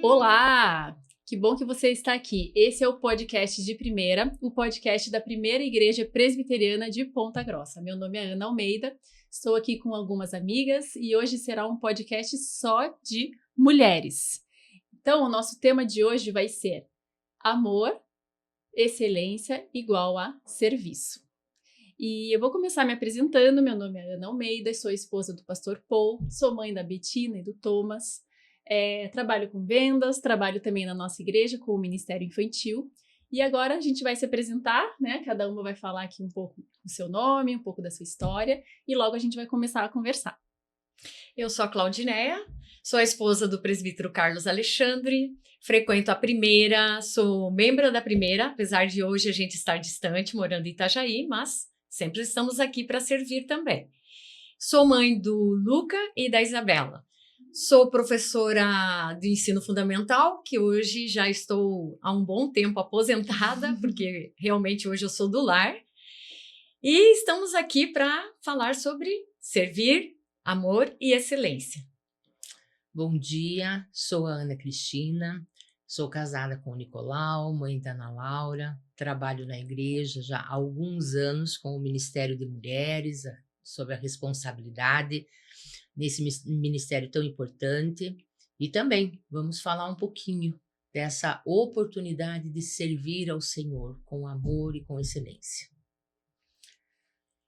Olá! Que bom que você está aqui. Esse é o podcast de primeira, o podcast da Primeira Igreja Presbiteriana de Ponta Grossa. Meu nome é Ana Almeida, estou aqui com algumas amigas e hoje será um podcast só de mulheres. Então, o nosso tema de hoje vai ser amor, excelência igual a serviço. E eu vou começar me apresentando. Meu nome é Ana Almeida, sou esposa do pastor Paul, sou mãe da Betina e do Thomas. Trabalho com vendas, trabalho também na nossa igreja com o Ministério Infantil. E agora a gente vai se apresentar, né? Cada uma vai falar aqui um pouco do seu nome, um pouco da sua história, e logo a gente vai começar a conversar. Eu sou a Claudineia, sou a esposa do presbítero Carlos Alexandre, frequento a Primeira, sou membro da Primeira, apesar de hoje a gente estar distante, morando em Itajaí, mas sempre estamos aqui para servir também. Sou mãe do Luca e da Isabela. Sou professora de ensino fundamental, que hoje já estou há um bom tempo aposentada, porque realmente hoje eu sou do lar. E estamos aqui para falar sobre servir, amor e excelência. Bom dia, sou a Ana Cristina, sou casada com o Nicolau, mãe da Ana Laura, trabalho na igreja já há alguns anos com o Ministério de Mulheres, sob a responsabilidade nesse ministério tão importante. E também vamos falar um pouquinho dessa oportunidade de servir ao Senhor com amor e com excelência.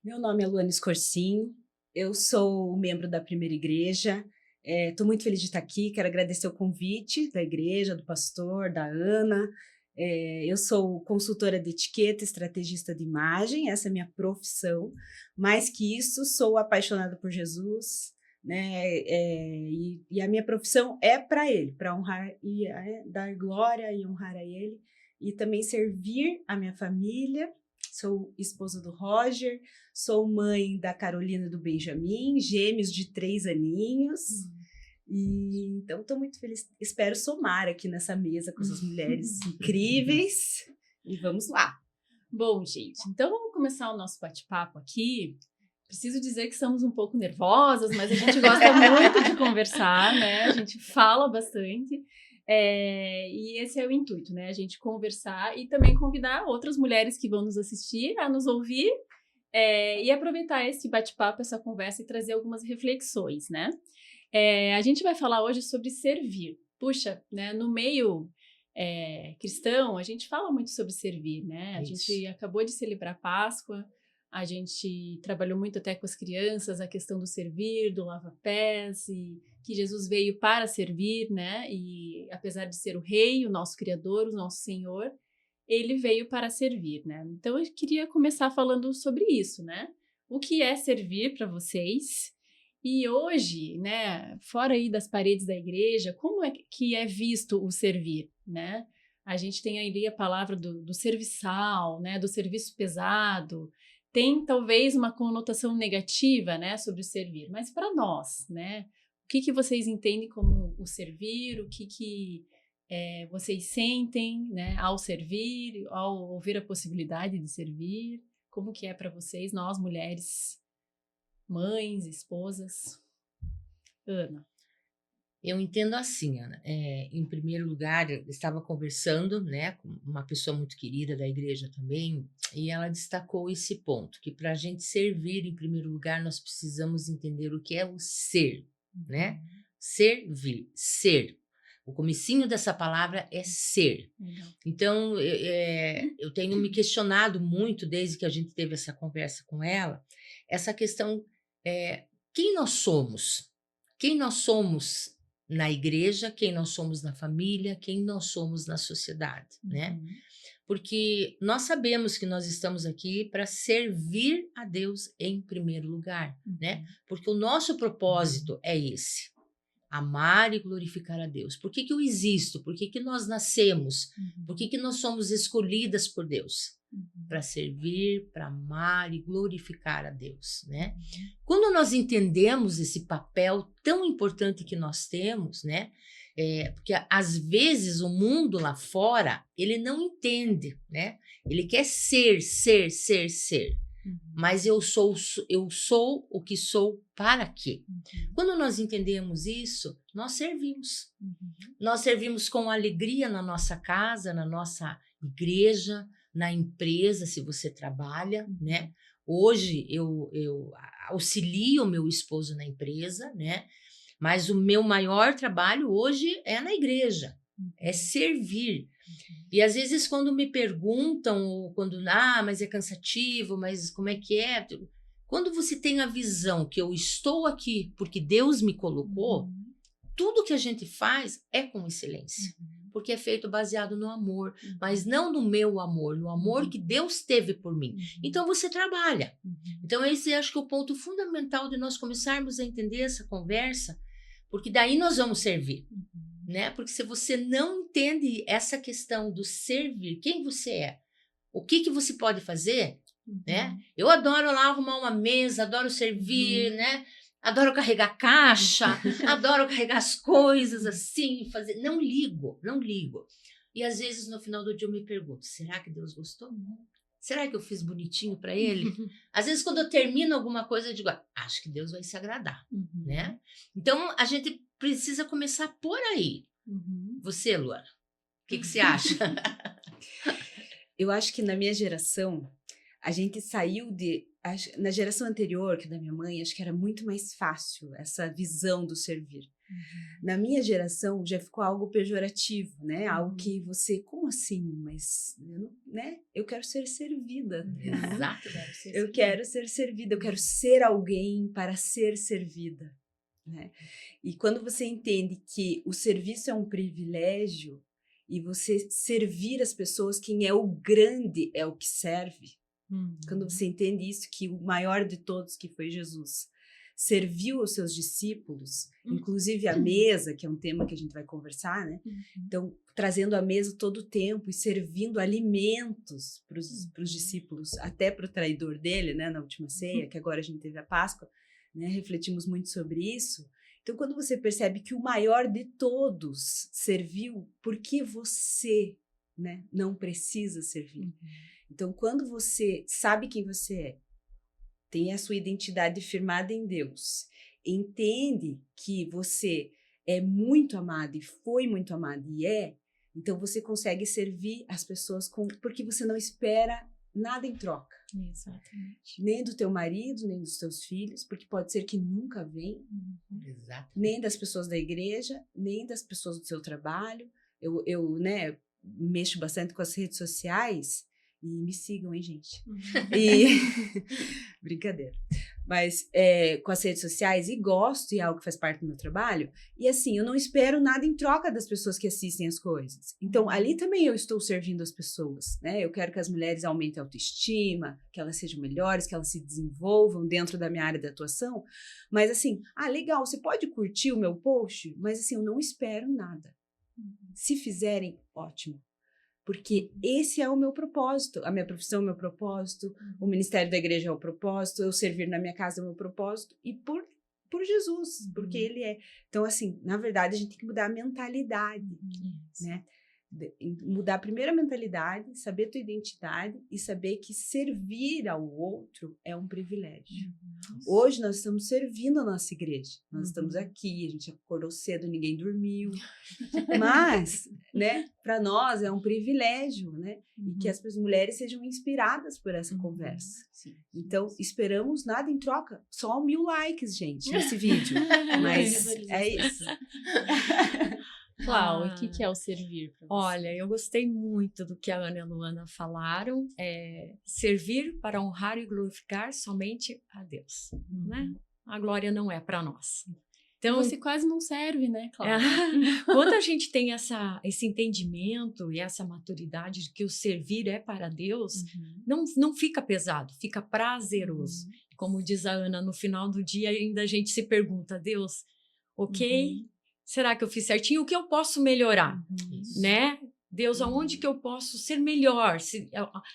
Meu nome é Luane Scorsin, eu sou membro da Primeira Igreja. Estou muito feliz de estar aqui, quero agradecer o convite da igreja, do pastor, da Ana. Eu sou consultora de etiqueta, estrategista de imagem, essa é a minha profissão. Mais que isso, sou apaixonada por Jesus, né? E a minha profissão é para Ele, para honrar e dar glória e honrar a Ele, e também servir a minha família. Sou esposa do Roger, sou mãe da Carolina e do Benjamin, gêmeos de 3 aninhos. E então estou muito feliz, espero somar aqui nessa mesa com essas mulheres incríveis. E vamos lá. Bom, gente, então vamos começar o nosso bate-papo aqui. Preciso dizer que estamos um pouco nervosas, mas a gente gosta muito de conversar, né? A gente fala bastante. E esse é o intuito, né? A gente conversar e também convidar outras mulheres que vão nos assistir a nos ouvir e aproveitar esse bate-papo, essa conversa e trazer algumas reflexões, né? A gente vai falar hoje sobre servir. Puxa, né? No meio cristão, a gente fala muito sobre servir, né? A gente acabou de celebrar Páscoa, a gente trabalhou muito até com as crianças a questão do servir, do lava-pés, e que Jesus veio para servir, né? E apesar de ser o Rei, o nosso Criador, o nosso Senhor, ele veio para servir, né? Então eu queria começar falando sobre isso, né? O que é servir para vocês? E hoje, né, fora aí das paredes da igreja, como é que é visto o servir, né? A gente tem ali a palavra do serviçal, né, do serviço pesado. Tem talvez uma conotação negativa, né, sobre o servir, mas para nós, né, o que vocês entendem como o servir, o que vocês sentem, né, ao servir, ao ouvir a possibilidade de servir, como que é para vocês, nós mulheres, mães, esposas? Ana. Eu entendo assim, Ana. Em primeiro lugar, eu estava conversando, né, com uma pessoa muito querida da igreja também, e ela destacou esse ponto, que para a gente servir, em primeiro lugar, nós precisamos entender o que é o ser, né? Servir, ser. O comecinho dessa palavra é ser. Então, eu tenho me questionado muito, desde que a gente teve essa conversa com ela, essa questão, quem nós somos? Quem nós somos na igreja, quem nós somos na família, quem nós somos na sociedade, né? Porque nós sabemos que nós estamos aqui para servir a Deus em primeiro lugar, né? Porque o nosso propósito é esse: amar e glorificar a Deus. Por que eu existo? Por que nós nascemos? Por que nós somos escolhidas por Deus? Para servir, para amar e glorificar a Deus, né? Quando nós entendemos esse papel tão importante que nós temos, né? Porque às vezes o mundo lá fora, ele não entende, né? Ele quer ser. mas eu sou o que sou para quê? Quando nós entendemos isso, nós servimos. Nós servimos com alegria na nossa casa, na nossa igreja, na empresa, se você trabalha, né? Hoje eu auxilio o meu esposo na empresa, né? Mas o meu maior trabalho hoje é na igreja, é servir. E às vezes quando me perguntam, ou quando, mas é cansativo, mas como é que é? Quando você tem a visão que eu estou aqui porque Deus me colocou, tudo que a gente faz é com excelência. Porque é feito baseado no amor, mas não no meu amor, no amor que Deus teve por mim. Então você trabalha. Então esse acho que é o ponto fundamental de nós começarmos a entender essa conversa, porque daí nós vamos servir. Né? Porque se você não entende essa questão do servir, quem você é, o que você pode fazer, né? Eu adoro lá arrumar uma mesa, adoro servir, né? Adoro carregar caixa, adoro carregar as coisas assim, fazer. Não ligo. E às vezes no final do dia eu me pergunto, será que Deus gostou? Será que eu fiz bonitinho para ele? Às vezes quando eu termino alguma coisa eu digo, acho que Deus vai se agradar, né? Então a gente precisa começar por aí. Você, Luana, o que você acha? Eu acho que na minha geração, a gente saiu na geração anterior, que da minha mãe, acho que era muito mais fácil essa visão do servir. Na minha geração, já ficou algo pejorativo, né? Algo que você, como assim? Mas, né? Eu quero ser servida. Exato. Eu quero ser servida, eu quero ser alguém para ser servida. Né? E quando você entende que o serviço é um privilégio e você servir as pessoas, quem é o grande é o que serve. Quando você entende isso, que o maior de todos, que foi Jesus, serviu aos seus discípulos, inclusive a mesa, que é um tema que a gente vai conversar, né? Então, trazendo a mesa todo o tempo e servindo alimentos para os discípulos, até para o traidor dele, né? Na última ceia, que agora a gente teve a Páscoa, né? Refletimos muito sobre isso. Então, quando você percebe que o maior de todos serviu, por que você, né, não precisa servir? Então, quando você sabe quem você é, tem a sua identidade firmada em Deus, entende que você é muito amado e foi muito amado e então você consegue servir as pessoas porque você não espera nada em troca. Exatamente. Nem do teu marido, nem dos teus filhos, porque pode ser que nunca vem. Exato. Nem das pessoas da igreja, nem das pessoas do seu trabalho. Eu né, mexo bastante com as redes sociais e me sigam, hein, gente? Brincadeira. Mas com as redes sociais, e gosto, e é algo que faz parte do meu trabalho, e assim, eu não espero nada em troca das pessoas que assistem as coisas. Então, ali também eu estou servindo as pessoas, né? Eu quero que as mulheres aumentem a autoestima, que elas sejam melhores, que elas se desenvolvam dentro da minha área de atuação, mas assim, legal, você pode curtir o meu post, mas assim, eu não espero nada. Se fizerem, ótimo. Porque esse é o meu propósito, a minha profissão é o meu propósito, o ministério da igreja é o propósito, eu servir na minha casa é o meu propósito, e por Jesus, porque ele é. Então, assim, na verdade, a gente tem que mudar a mentalidade, né? Mudar primeiro a mentalidade, saber a tua identidade e saber que servir ao outro é um privilégio. Hoje nós estamos servindo a nossa igreja, nós estamos aqui, a gente acordou cedo, ninguém dormiu, mas, né, para nós é um privilégio, né, e que as mulheres sejam inspiradas por essa conversa. Então, esperamos nada em troca, só 1000 likes, gente, nesse vídeo, mas é isso. Clau, o que é o servir para você? Olha, eu gostei muito do que a Ana e a Luana falaram. Servir para honrar e glorificar somente a Deus, né? A glória não é para nós. Então, você quase não serve, né, Clau? Quando a gente tem esse entendimento e essa maturidade de que o servir é para Deus, não fica pesado, fica prazeroso. Como diz a Ana, no final do dia ainda a gente se pergunta, Deus, ok, será que eu fiz certinho? O que eu posso melhorar, né? Deus, aonde que eu posso ser melhor?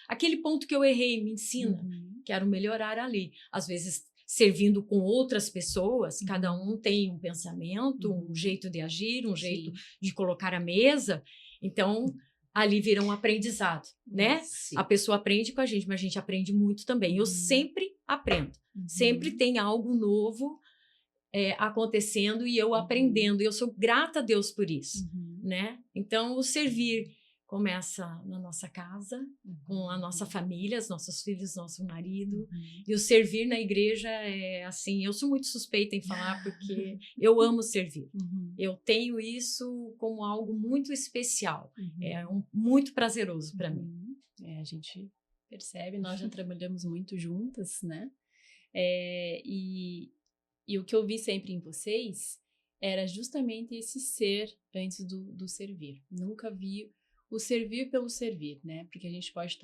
Aquele ponto que eu errei, me ensina. Quero melhorar ali. Às vezes, servindo com outras pessoas, cada um tem um pensamento, um jeito de agir, um jeito de colocar a mesa. Então, ali vira um aprendizado, né? Sim. A pessoa aprende com a gente, mas a gente aprende muito também. Eu sempre aprendo. Sempre tem algo novo acontecendo e eu aprendendo. E eu sou grata a Deus por isso, né? Então, o servir começa na nossa casa, com a nossa família, os nossos filhos, nosso marido. E o servir na igreja é assim, eu sou muito suspeita em falar porque eu amo servir. Eu tenho isso como algo muito especial. É muito prazeroso para mim. A gente percebe, nós já trabalhamos muito juntas, né? E o que eu vi sempre em vocês era justamente esse ser antes do servir. Nunca vi o servir pelo servir, né? Porque a gente pode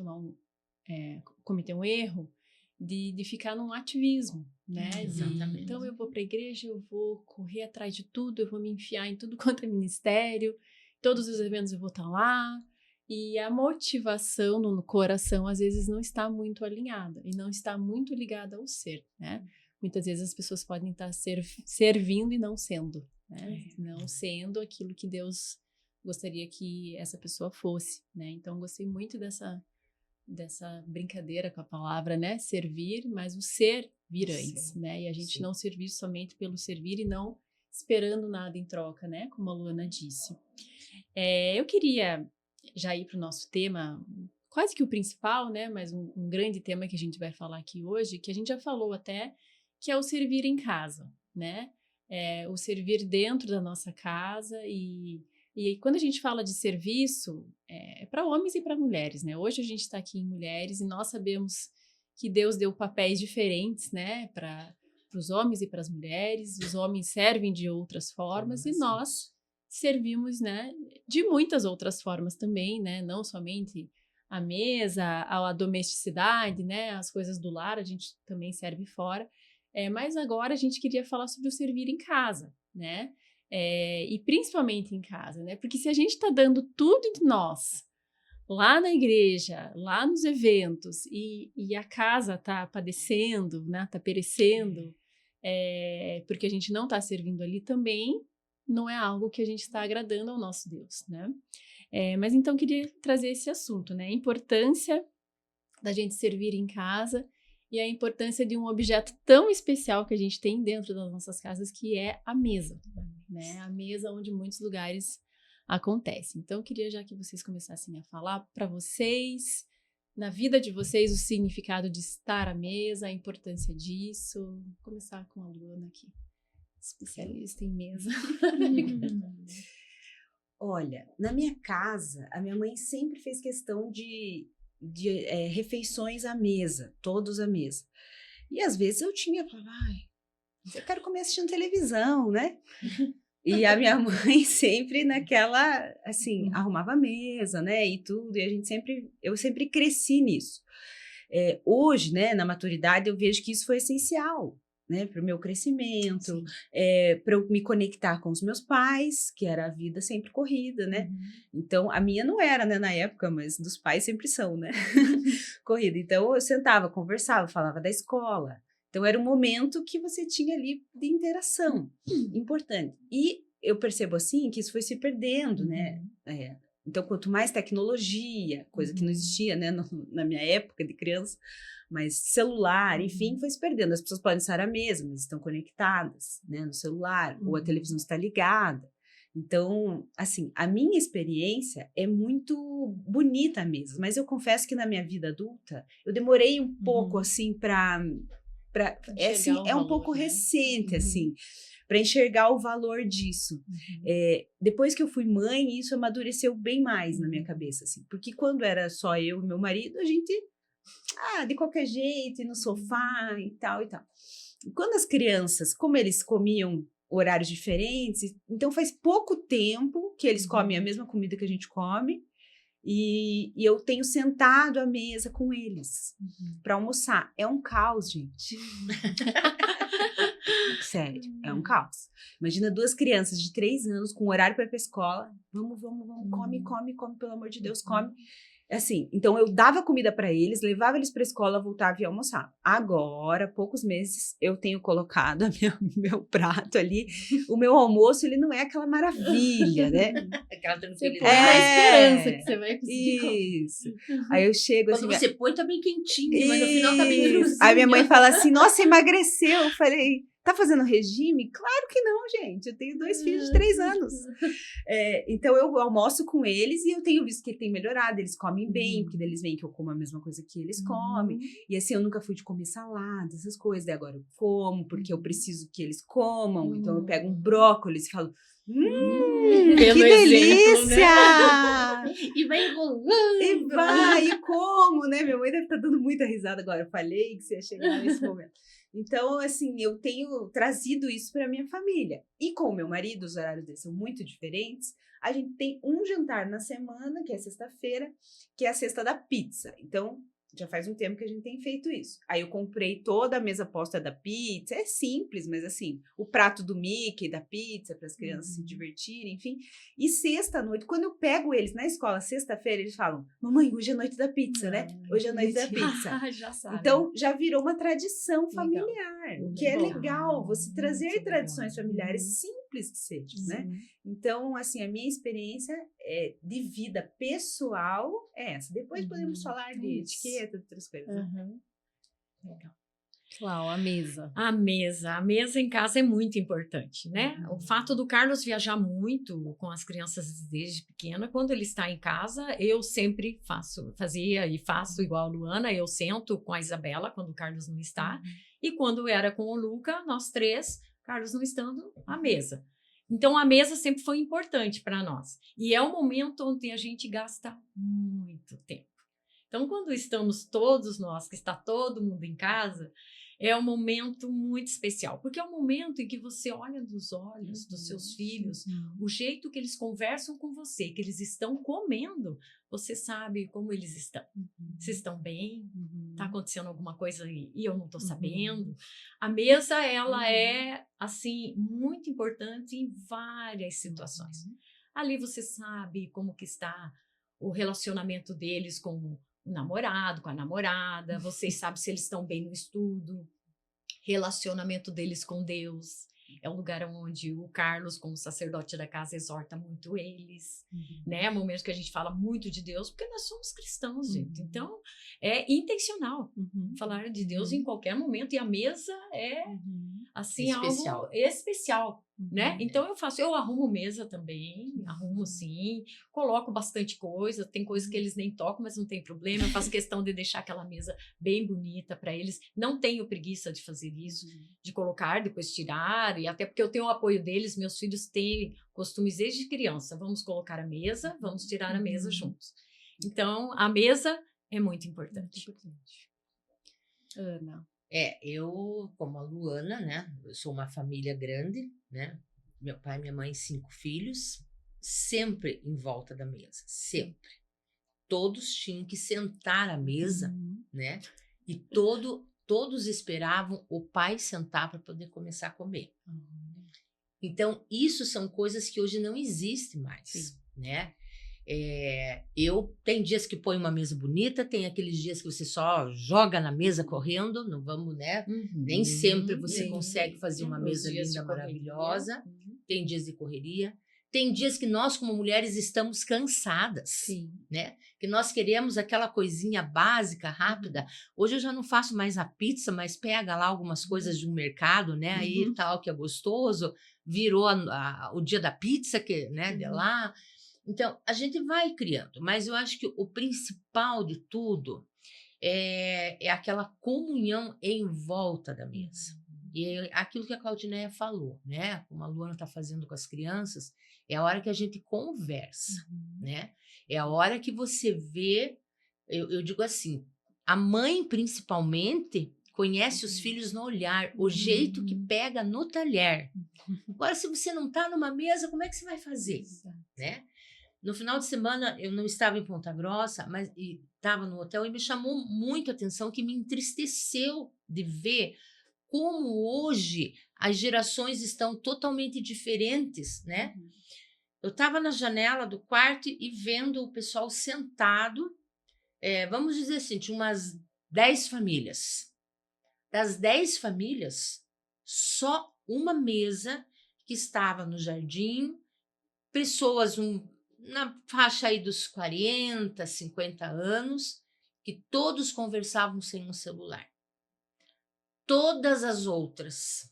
cometer um erro de ficar num ativismo, né? Exatamente. Então eu vou para a igreja, eu vou correr atrás de tudo, eu vou me enfiar em tudo quanto é ministério, todos os eventos eu vou estar lá. E a motivação no coração, às vezes, não está muito alinhada e não está muito ligada ao ser, né? Muitas vezes as pessoas podem estar servindo e não sendo, né? Não sendo aquilo que Deus gostaria que essa pessoa fosse, né? Então, gostei muito dessa brincadeira com a palavra, né? Servir, mas o ser vir antes, né? E a gente não servir somente pelo servir e não esperando nada em troca, né? Como a Luana disse. Eu queria já ir para o nosso tema, quase que o principal, né? Mas um grande tema que a gente vai falar aqui hoje, que a gente já falou até, que é o servir em casa, né? O servir dentro da nossa casa e quando a gente fala de serviço, é para homens e para mulheres, né? Hoje a gente está aqui em mulheres e nós sabemos que Deus deu papéis diferentes, né? Para os homens e para as mulheres. Os homens servem de outras formas e nós servimos, né? De muitas outras formas também, né? Não somente a mesa, a domesticidade, né? As coisas do lar, a gente também serve fora. Mas agora a gente queria falar sobre o servir em casa, né? E principalmente em casa, né? Porque se a gente está dando tudo de nós lá na igreja, lá nos eventos, e a casa está padecendo, né? Está perecendo, porque a gente não está servindo ali também, não é algo que a gente está agradando ao nosso Deus, né? Mas então queria trazer esse assunto, né? A importância da gente servir em casa e a importância de um objeto tão especial que a gente tem dentro das nossas casas, que é a mesa, né? A mesa onde muitos lugares acontecem. Então, eu queria já que vocês começassem a falar para vocês, na vida de vocês, o significado de estar à mesa, a importância disso. Vou começar com a Luana aqui, especialista em mesa. Olha, na minha casa, a minha mãe sempre fez questão de refeições à mesa, todos à mesa. E às vezes eu falava, eu quero comer assistindo televisão, né? E a minha mãe sempre naquela, assim, arrumava a mesa, né? E tudo, e eu sempre cresci nisso. Hoje, né, na maturidade, eu vejo que isso foi essencial, né, para o meu crescimento, para eu me conectar com os meus pais, que era a vida sempre corrida, né? Então, a minha não era, né, na época, mas dos pais sempre são, né? Corrida. Então, eu sentava, conversava, falava da escola. Então, era um momento que você tinha ali de interação, importante. E eu percebo, assim, que isso foi se perdendo, né? Então, quanto mais tecnologia, coisa que não existia, né, na minha época de criança, mas celular, enfim, foi se perdendo. As pessoas podem estar à mesa, mas estão conectadas, né, no celular, ou a televisão está ligada. Então, assim, a minha experiência é muito bonita mesmo, mas eu confesso que na minha vida adulta, eu demorei um pouco, assim, para um pouco recente, assim, para enxergar o valor disso. Depois que eu fui mãe, isso amadureceu bem mais na minha cabeça, assim, porque quando era só eu e meu marido, a gente, de qualquer jeito, ir no sofá e tal e tal. E quando as crianças, como eles comiam horários diferentes, então faz pouco tempo que eles comem a mesma comida que a gente come, e eu tenho sentado à mesa com eles para almoçar. É um caos, gente. Sério, é um caos. Imagina 2 crianças de 3 anos com horário para ir para a escola. Vamos, come, pelo amor de Deus, come. Assim, então eu dava comida para eles, levava eles para a escola, voltava e almoçava. Agora, poucos meses, eu tenho colocado meu prato ali. O meu almoço, ele não é aquela maravilha, né? Aquela Você põe tranquilidade. na esperança que você vai conseguir comer. Isso. Aí eu chego Quando assim... você põe, tá bem quentinho, mas no final tá bem Isso. friozinho. Aí minha mãe fala assim, nossa, emagreceu. Eu falei, tá fazendo regime? Claro que não, gente. Eu tenho 2 filhos de 3 anos. Então eu almoço com eles e eu tenho visto que ele tem melhorado. Eles comem bem, porque daí eles veem que eu como a mesma coisa que eles comem. E assim, eu nunca fui de comer salada, essas coisas. Daí agora eu como, porque eu preciso que eles comam. Então eu pego um brócolis e falo, que Pelo delícia! exemplo, né? E vai enrolando. E vai, e como, né? Minha mãe deve estar dando muita risada agora. Eu falei que você ia chegar nesse momento. Então, assim, eu tenho trazido isso para minha família. E com o meu marido, os horários deles são muito diferentes. A gente tem um jantar na semana, que é sexta-feira, que é a cesta da pizza. Então, já faz um tempo que a gente tem feito isso. Aí eu comprei toda a mesa posta da pizza. É simples, mas assim, o prato do Mickey, da pizza, para as crianças se divertirem, enfim. E sexta-noite, quando eu pego eles na escola, sexta-feira, eles falam, mamãe, hoje é noite da pizza, né? Hoje é noite da pizza. Já sabe. Então, já virou uma tradição Legal. familiar, o que é Bom. legal, você Muito trazer legal. tradições familiares simples que sejam, né? Então, assim, a minha experiência de vida pessoal é essa. Depois podemos falar de Isso. etiqueta, de outras coisas. Legal. Clau, a mesa. A mesa em casa é muito importante, né? O fato do Carlos viajar muito com as crianças desde pequena, quando ele está em casa, eu sempre fazia e faço igual a Luana, eu sento com a Isabela quando o Carlos não está, e quando era com o Luca, nós 3, Carlos não estando, à mesa. Então, a mesa sempre foi importante para nós. E é um momento onde a gente gasta muito tempo. Então, quando estamos todos nós, que está todo mundo em casa, é um momento muito especial, porque é um momento em que você olha nos olhos dos seus filhos, o jeito que eles conversam com você, que eles estão comendo, você sabe como eles estão. Se estão bem, está acontecendo alguma coisa e eu não estou sabendo. A mesa, ela é, assim, muito importante em várias situações. Ali você sabe como que está o relacionamento deles com o namorado, com a namorada, vocês sabem se eles estão bem no estudo, relacionamento deles com Deus. É um lugar onde o Carlos, como sacerdote da casa, exorta muito eles, né? Momentos que a gente fala muito de Deus, porque nós somos cristãos, gente. Então, é intencional falar de Deus em qualquer momento. E a mesa é, assim, Especial. algo especial, né? Então, eu arrumo mesa também, arrumo sim, coloco bastante coisa, tem coisas que eles nem tocam, mas não tem problema. Eu faço questão de deixar aquela mesa bem bonita para eles. Não tenho preguiça de fazer isso, de colocar, depois tirar, e até porque eu tenho o apoio deles, meus filhos têm costumes desde criança. Vamos colocar a mesa, vamos tirar a mesa juntos. Então, a mesa é muito importante. Ana. Eu, como a Luana, né? Eu sou uma família grande, né? Meu pai e minha mãe, 5 filhos, sempre em volta da mesa, sempre. Todos tinham que sentar à mesa, né? E todos esperavam o pai sentar para poder começar a comer. Então, isso são coisas que hoje não existem mais, né? Tem dias que põe uma mesa bonita, tem aqueles dias que você só joga na mesa correndo, não vamos, né? Nem sempre você consegue fazer uma mesa linda, maravilhosa. Tem dias de correria. Tem dias que nós, como mulheres, estamos cansadas, né? Que nós queremos aquela coisinha básica, rápida. Hoje eu já não faço mais a pizza, mas pega lá algumas coisas de um mercado, né? Aí tal, que é gostoso. Virou o dia da pizza, que, né? De lá. Então, a gente vai criando, mas eu acho que o principal de tudo é aquela comunhão em volta da mesa. E é aquilo que a Claudineia falou, né? Como a Luana está fazendo com as crianças, é a hora que a gente conversa, né? É a hora que você vê, eu digo assim, a mãe principalmente conhece os filhos no olhar, o jeito que pega no talher. Agora, se você não está numa mesa, como é que você vai fazer, né? No final de semana, eu não estava em Ponta Grossa, mas estava no hotel e me chamou muito a atenção, que me entristeceu de ver como hoje as gerações estão totalmente diferentes, né? Eu estava na janela do quarto e vendo o pessoal sentado vamos dizer assim, tinha umas 10 famílias. Das 10 famílias, só uma mesa que estava no jardim, pessoas na faixa aí dos 40, 50 anos, que todos conversavam sem um celular. Todas as outras.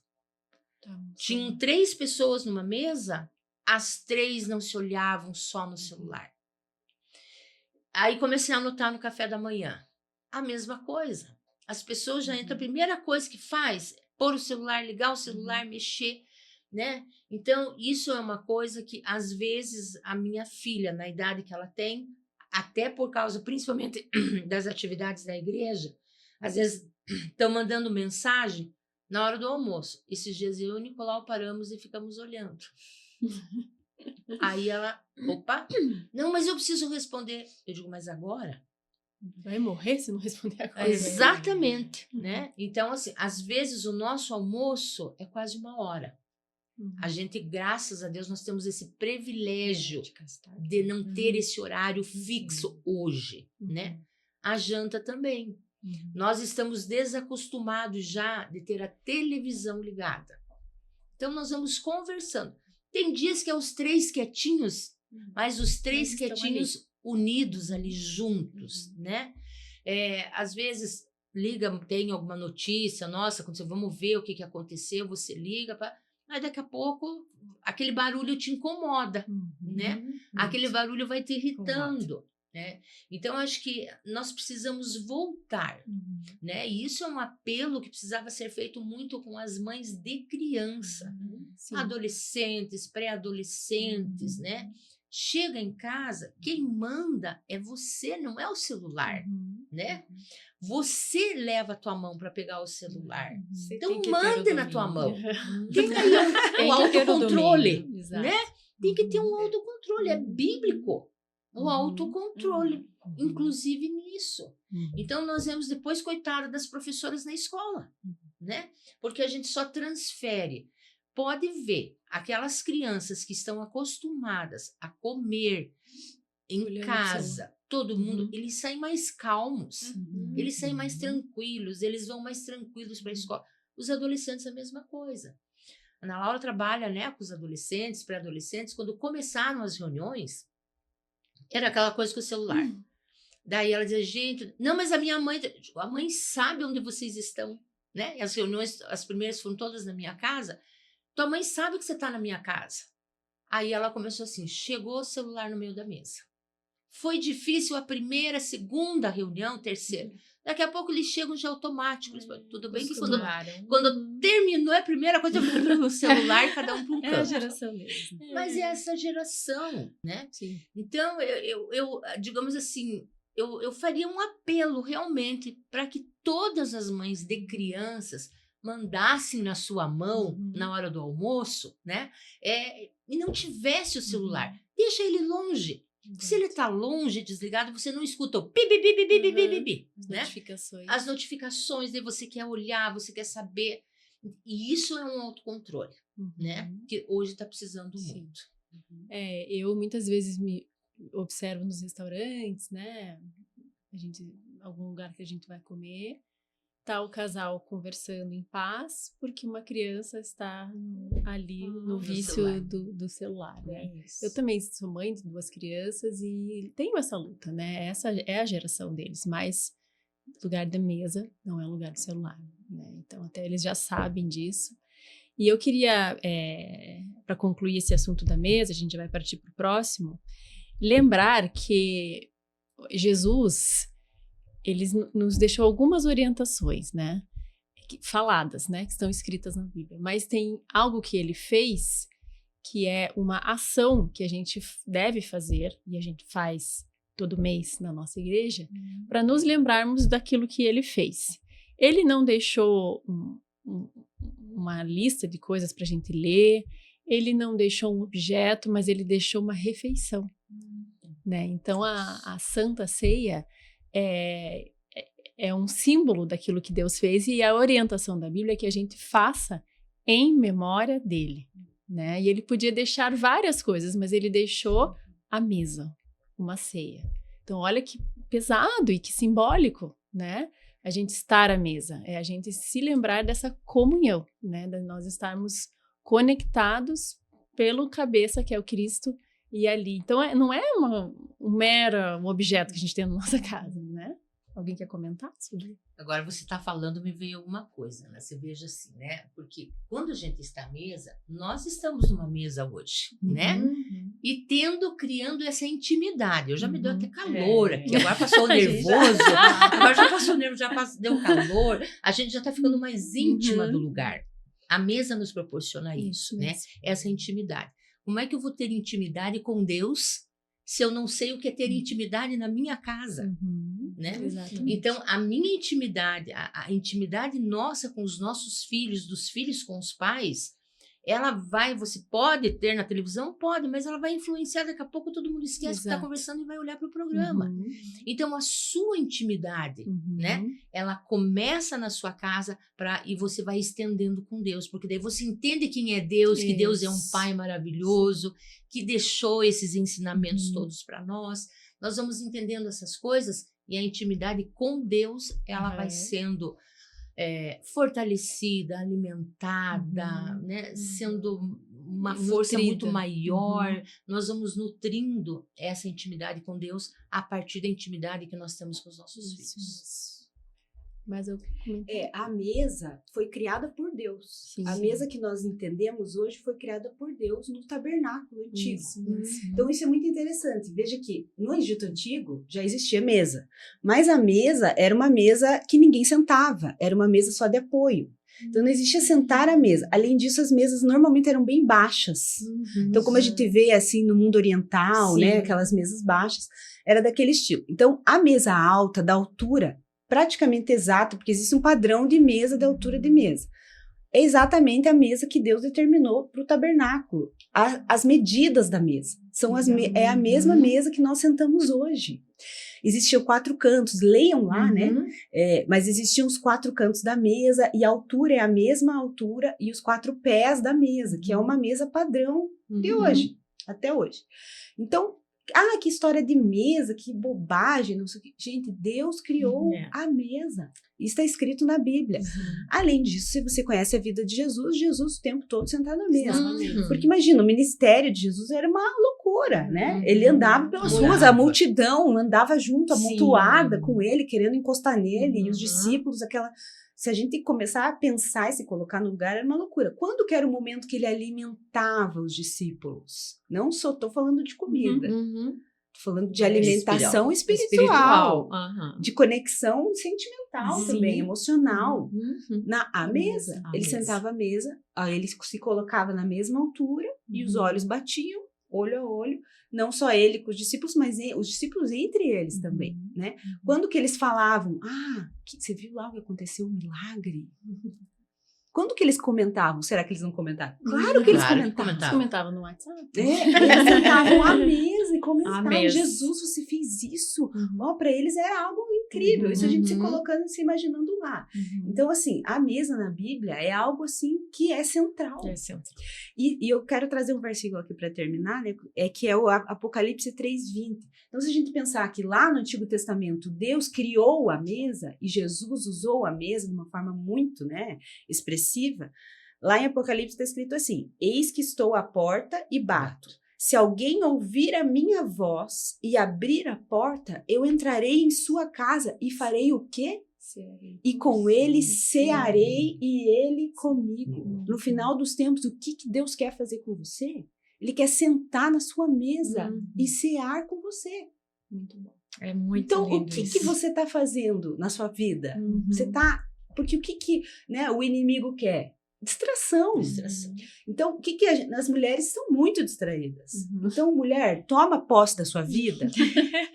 Tinham 3 pessoas numa mesa, as 3 não se olhavam, só no celular. Aí comecei a anotar no café da manhã. A mesma coisa. As pessoas já entram, a primeira coisa que faz é pôr o celular, ligar o celular, mexer, né? Então, isso é uma coisa que, às vezes, a minha filha, na idade que ela tem, até por causa, principalmente, das atividades da igreja, às vezes estão mandando mensagem na hora do almoço. Esses dias eu e o Nicolau paramos e ficamos olhando. Aí ela, opa, não, mas eu preciso responder. Eu digo, mas agora? Vai morrer se não responder agora. Exatamente, né? Então, assim, às vezes o nosso almoço é quase 1 hora. A gente, graças a Deus, nós temos esse privilégio de não ter esse horário fixo hoje, né? A janta também. Nós estamos desacostumados já de ter a televisão ligada. Então, nós vamos conversando. Tem dias que é os 3 quietinhos, mas os 3 quietinhos unidos ali juntos, né? Às vezes, liga, tem alguma notícia, nossa, aconteceu, vamos ver o que aconteceu, você liga, mas daqui a pouco aquele barulho te incomoda, né? Aquele barulho vai te irritando, né? Então, acho que nós precisamos voltar, né? E isso é um apelo que precisava ser feito muito com as mães de criança, adolescentes, pré-adolescentes, né? Chega em casa, quem manda é você, não é o celular, né? Você leva a tua mão para pegar o celular. Então, mande na tua mão. Tem aí o autocontrole, né? Tem que ter um autocontrole, é bíblico. O autocontrole, inclusive nisso. Então, nós vemos depois, coitada das professoras na escola, né? Porque a gente só transfere. Pode ver, aquelas crianças que estão acostumadas a comer em casa, todo mundo, eles saem mais calmos, eles saem mais tranquilos, eles vão mais tranquilos para a escola. Os adolescentes, a mesma coisa. A Ana Laura trabalha, né, com os adolescentes, pré-adolescentes. Quando começaram as reuniões, era aquela coisa com o celular. Daí ela dizia, gente, não, mas a mãe sabe onde vocês estão, né? As reuniões, as primeiras foram todas na minha casa. Tua mãe sabe que você está na minha casa. Aí ela começou assim, chegou o celular no meio da mesa. Foi difícil a primeira, segunda reunião, terceira. Daqui a pouco eles chegam já automático. Tudo bem que quando terminou a primeira coisa, o celular, cada um para um canto. É a geração mesmo. Mas é essa geração, né? Sim. Então, eu digamos assim, eu faria um apelo realmente para que todas as mães de crianças mandassem na sua mão, na hora do almoço, né? E não tivesse o celular. Deixa ele longe. Se ele está longe, desligado, você não escuta o pi, né? Notificações. As notificações, daí você quer olhar, você quer saber. E isso é um autocontrole, né? Que hoje está precisando muito. Eu muitas vezes me observo nos restaurantes, né? Algum lugar que a gente vai comer, tá o casal conversando em paz, porque uma criança está ali no vício do celular, né? Eu também sou mãe de 2 crianças e tenho essa luta, né? Essa é a geração deles, mas lugar da mesa não é lugar do celular, né? Então, até eles já sabem disso. E eu queria, para concluir esse assunto da mesa, a gente já vai partir para o próximo, lembrar que Jesus, ele nos deixou algumas orientações, né? Faladas, né? Que estão escritas na Bíblia. Mas tem algo que ele fez que é uma ação que a gente deve fazer, e a gente faz todo mês na nossa igreja, para nos lembrarmos daquilo que ele fez. Ele não deixou uma lista de coisas para a gente ler, ele não deixou um objeto, mas ele deixou uma refeição, né? Então, a Santa Ceia é um símbolo daquilo que Deus fez, e a orientação da Bíblia é que a gente faça em memória dele, né? E ele podia deixar várias coisas, mas ele deixou a mesa, uma ceia. Então, olha que pesado e que simbólico, né? A gente estar à mesa, é a gente se lembrar dessa comunhão, né? De nós estarmos conectados pelo cabeça que é o Cristo e ali. Então, não é um mero objeto que a gente tem na nossa casa, né? Alguém quer comentar sobre? Agora você está falando, me veio alguma coisa, né? Você veja assim, né? Porque quando a gente está à mesa, nós estamos numa mesa hoje, né? E criando essa intimidade. Eu já me deu até calor aqui, agora passou o nervoso, agora já passou o nervoso, deu calor. A gente já está ficando mais íntima do lugar. A mesa nos proporciona isso, né? Essa intimidade. Como é que eu vou ter intimidade com Deus se eu não sei o que é ter intimidade na minha casa, né? Exatamente. Então, a minha intimidade, a intimidade nossa com os nossos filhos, dos filhos com os pais, você pode ter na televisão? Pode, mas ela vai influenciar, daqui a pouco todo mundo esquece que está conversando e vai olhar para o programa. Então, a sua intimidade, né? Ela começa na sua casa e você vai estendendo com Deus, porque daí você entende quem é Deus, que Deus é um Pai maravilhoso, que deixou esses ensinamentos todos para nós. Nós vamos entendendo essas coisas e a intimidade com Deus, ela vai sendo fortalecida, alimentada, né? Sendo uma força muito maior. Nós vamos nutrindo essa intimidade com Deus a partir da intimidade que nós temos com os nossos filhos. Mas a mesa foi criada por Deus. A mesa que nós entendemos hoje foi criada por Deus no tabernáculo antigo. Então isso é muito interessante. Veja que no Egito Antigo já existia mesa, mas a mesa era uma mesa que ninguém sentava, era uma mesa só de apoio. Então não existia sentar à mesa. Além disso, as mesas normalmente eram bem baixas. Então, como a gente vê assim no mundo oriental, né, aquelas mesas baixas, era daquele estilo. Então, a mesa alta, da altura praticamente exata, porque existe um padrão de mesa, de altura de mesa. É exatamente a mesa que Deus determinou para o tabernáculo. As medidas da mesa. É a mesma mesa que nós sentamos hoje. Existiam 4 cantos, leiam lá, né? Mas existiam os 4 cantos da mesa e a altura é a mesma altura e os 4 pés da mesa, que é uma mesa padrão de hoje, até hoje. Então, que história de mesa, que bobagem, não sei o que. Gente, Deus criou a mesa. Isso está escrito na Bíblia. Além disso, se você conhece a vida de Jesus, Jesus o tempo todo sentado na mesa. Porque imagina, o ministério de Jesus era uma loucura, né? Ele andava pelas ruas, a multidão andava junto, amontoada com ele, querendo encostar nele, e os discípulos, se a gente começar a pensar e se colocar no lugar, era uma loucura. Quando que era o momento que ele alimentava os discípulos? Não só estou falando de comida. Estou falando de alimentação espiritual. De conexão sentimental também, emocional. À mesa. Ele sentava à mesa, ele se colocava na mesma altura e os olhos batiam, olho a olho. Não só ele com os discípulos, mas os discípulos entre eles também, né? Quando que eles falavam, você viu lá o que aconteceu, um milagre? Quando que eles comentavam? Será que eles não comentavam? Claro que eles comentavam. Eles comentavam no WhatsApp. Eles sentavam à mesa e comentavam, Jesus, você fez isso. Para eles era algo incrível. Isso a gente se colocando, se imaginando lá. Então, assim, a mesa na Bíblia é algo, assim, que é central. E eu quero trazer um versículo aqui para terminar, né? Que é o Apocalipse 3:20. Então, se a gente pensar que lá no Antigo Testamento, Deus criou a mesa e Jesus usou a mesa de uma forma muito, né, expressiva, lá em Apocalipse está escrito assim: eis que estou à porta e bato. Se alguém ouvir a minha voz e abrir a porta, eu entrarei em sua casa e farei o quê? E com ele cearei e ele comigo. No final dos tempos, o que Deus quer fazer com você? Ele quer sentar na sua mesa e cear com você. Muito bom. É muito então, lindo o que você está fazendo na sua vida? Você está... Porque o que né, o inimigo quer? Distração. Então, as mulheres são muito distraídas. Então, mulher, toma posse da sua vida,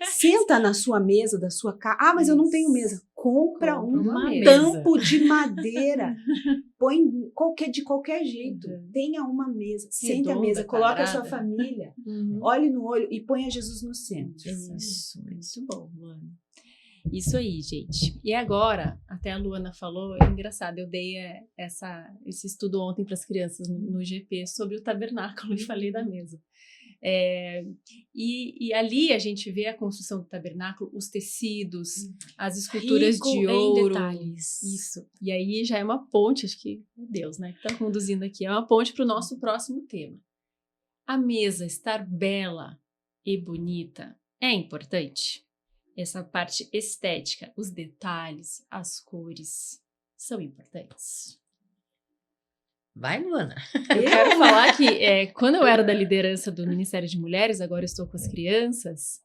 senta na sua mesa, da sua casa. Mas eu não tenho mesa. Compra um tampo de madeira. Põe de qualquer jeito. Tenha uma mesa. Sente à mesa. Coloque a sua família. Olhe no olho e ponha Jesus no centro. Isso, muito bom, Luana. Isso aí, gente. E agora, até a Luana falou, é engraçado, eu dei esse estudo ontem para as crianças no GP sobre o tabernáculo e falei da mesa. E ali a gente vê a construção do tabernáculo, os tecidos, as esculturas Rico de em ouro. detalhes. Isso. E aí já é uma ponte, acho que, meu Deus, né, que está conduzindo aqui, é uma ponte para o nosso próximo tema. A mesa estar bela e bonita é importante? Essa parte estética, os detalhes, as cores, são importantes. Vai, Luana. Eu quero falar que quando eu era da liderança do Ministério de Mulheres, agora eu estou com as crianças,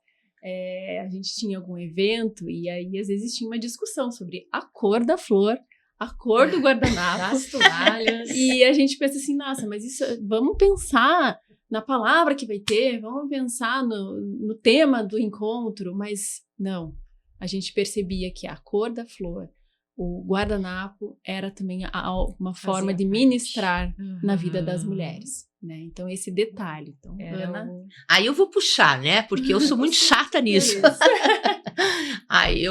a gente tinha algum evento e aí às vezes tinha uma discussão sobre a cor da flor, a cor do guardanapo. Das toalhas. E a gente pensa assim, nossa, mas isso, vamos pensar na palavra que vai ter, vamos pensar no tema do encontro, mas não. A gente percebia que a cor da flor, o guardanapo era também uma forma de ministrar na vida das mulheres, né? Então, esse detalhe. Então, Ana... Aí eu vou puxar, né? Porque eu sou muito chata nisso. Aí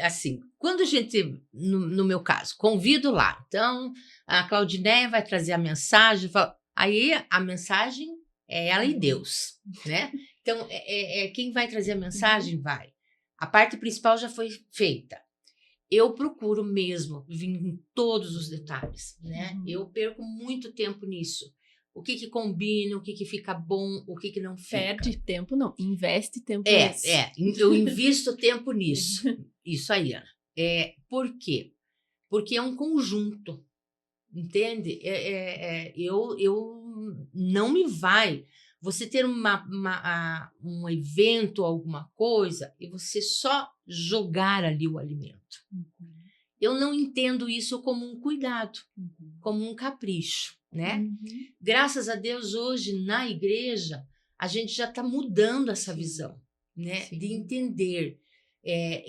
assim, quando a gente, no meu caso, convido lá, então a Claudinéia vai trazer a mensagem, aí a mensagem é ela e Deus, né? Então, quem vai trazer a mensagem vai. A parte principal já foi feita. Eu procuro mesmo vir em todos os detalhes, né? Eu perco muito tempo nisso. O que combina, o que fica bom, o que não fica. Perde tempo, não. Investe tempo nisso. Eu invisto tempo nisso. Isso aí, Ana. Por quê? Porque é um conjunto, entende? Eu não me vai... Você ter um evento, alguma coisa, e você só jogar ali o alimento. Eu não entendo isso como um cuidado, como um capricho, né? Graças a Deus, hoje, na igreja, a gente já está mudando essa visão, né? De entender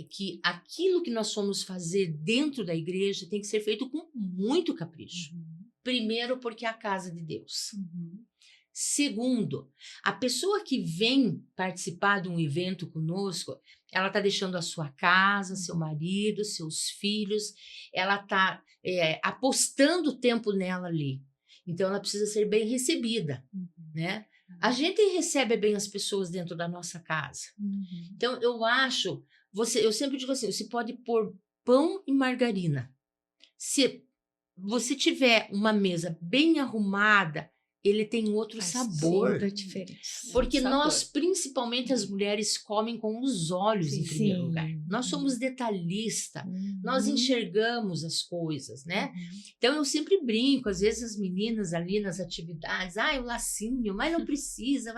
que aquilo que nós fomos fazer dentro da igreja tem que ser feito com muito capricho. Primeiro, porque é a casa de Deus. Segundo, a pessoa que vem participar de um evento conosco, ela está deixando a sua casa, seu marido, seus filhos, ela está apostando tempo nela ali. Então, ela precisa ser bem recebida, né? A gente recebe bem as pessoas dentro da nossa casa. Então, eu sempre digo assim, você pode pôr pão e margarina. Se você tiver uma mesa bem arrumada, ele tem outro sabor. Toda a diferença. Porque nós, principalmente as mulheres, comem com os olhos em primeiro lugar. Nós somos detalhistas, nós enxergamos as coisas, né? Então, eu sempre brinco, às vezes as meninas ali nas atividades, o lacinho, mas não precisa.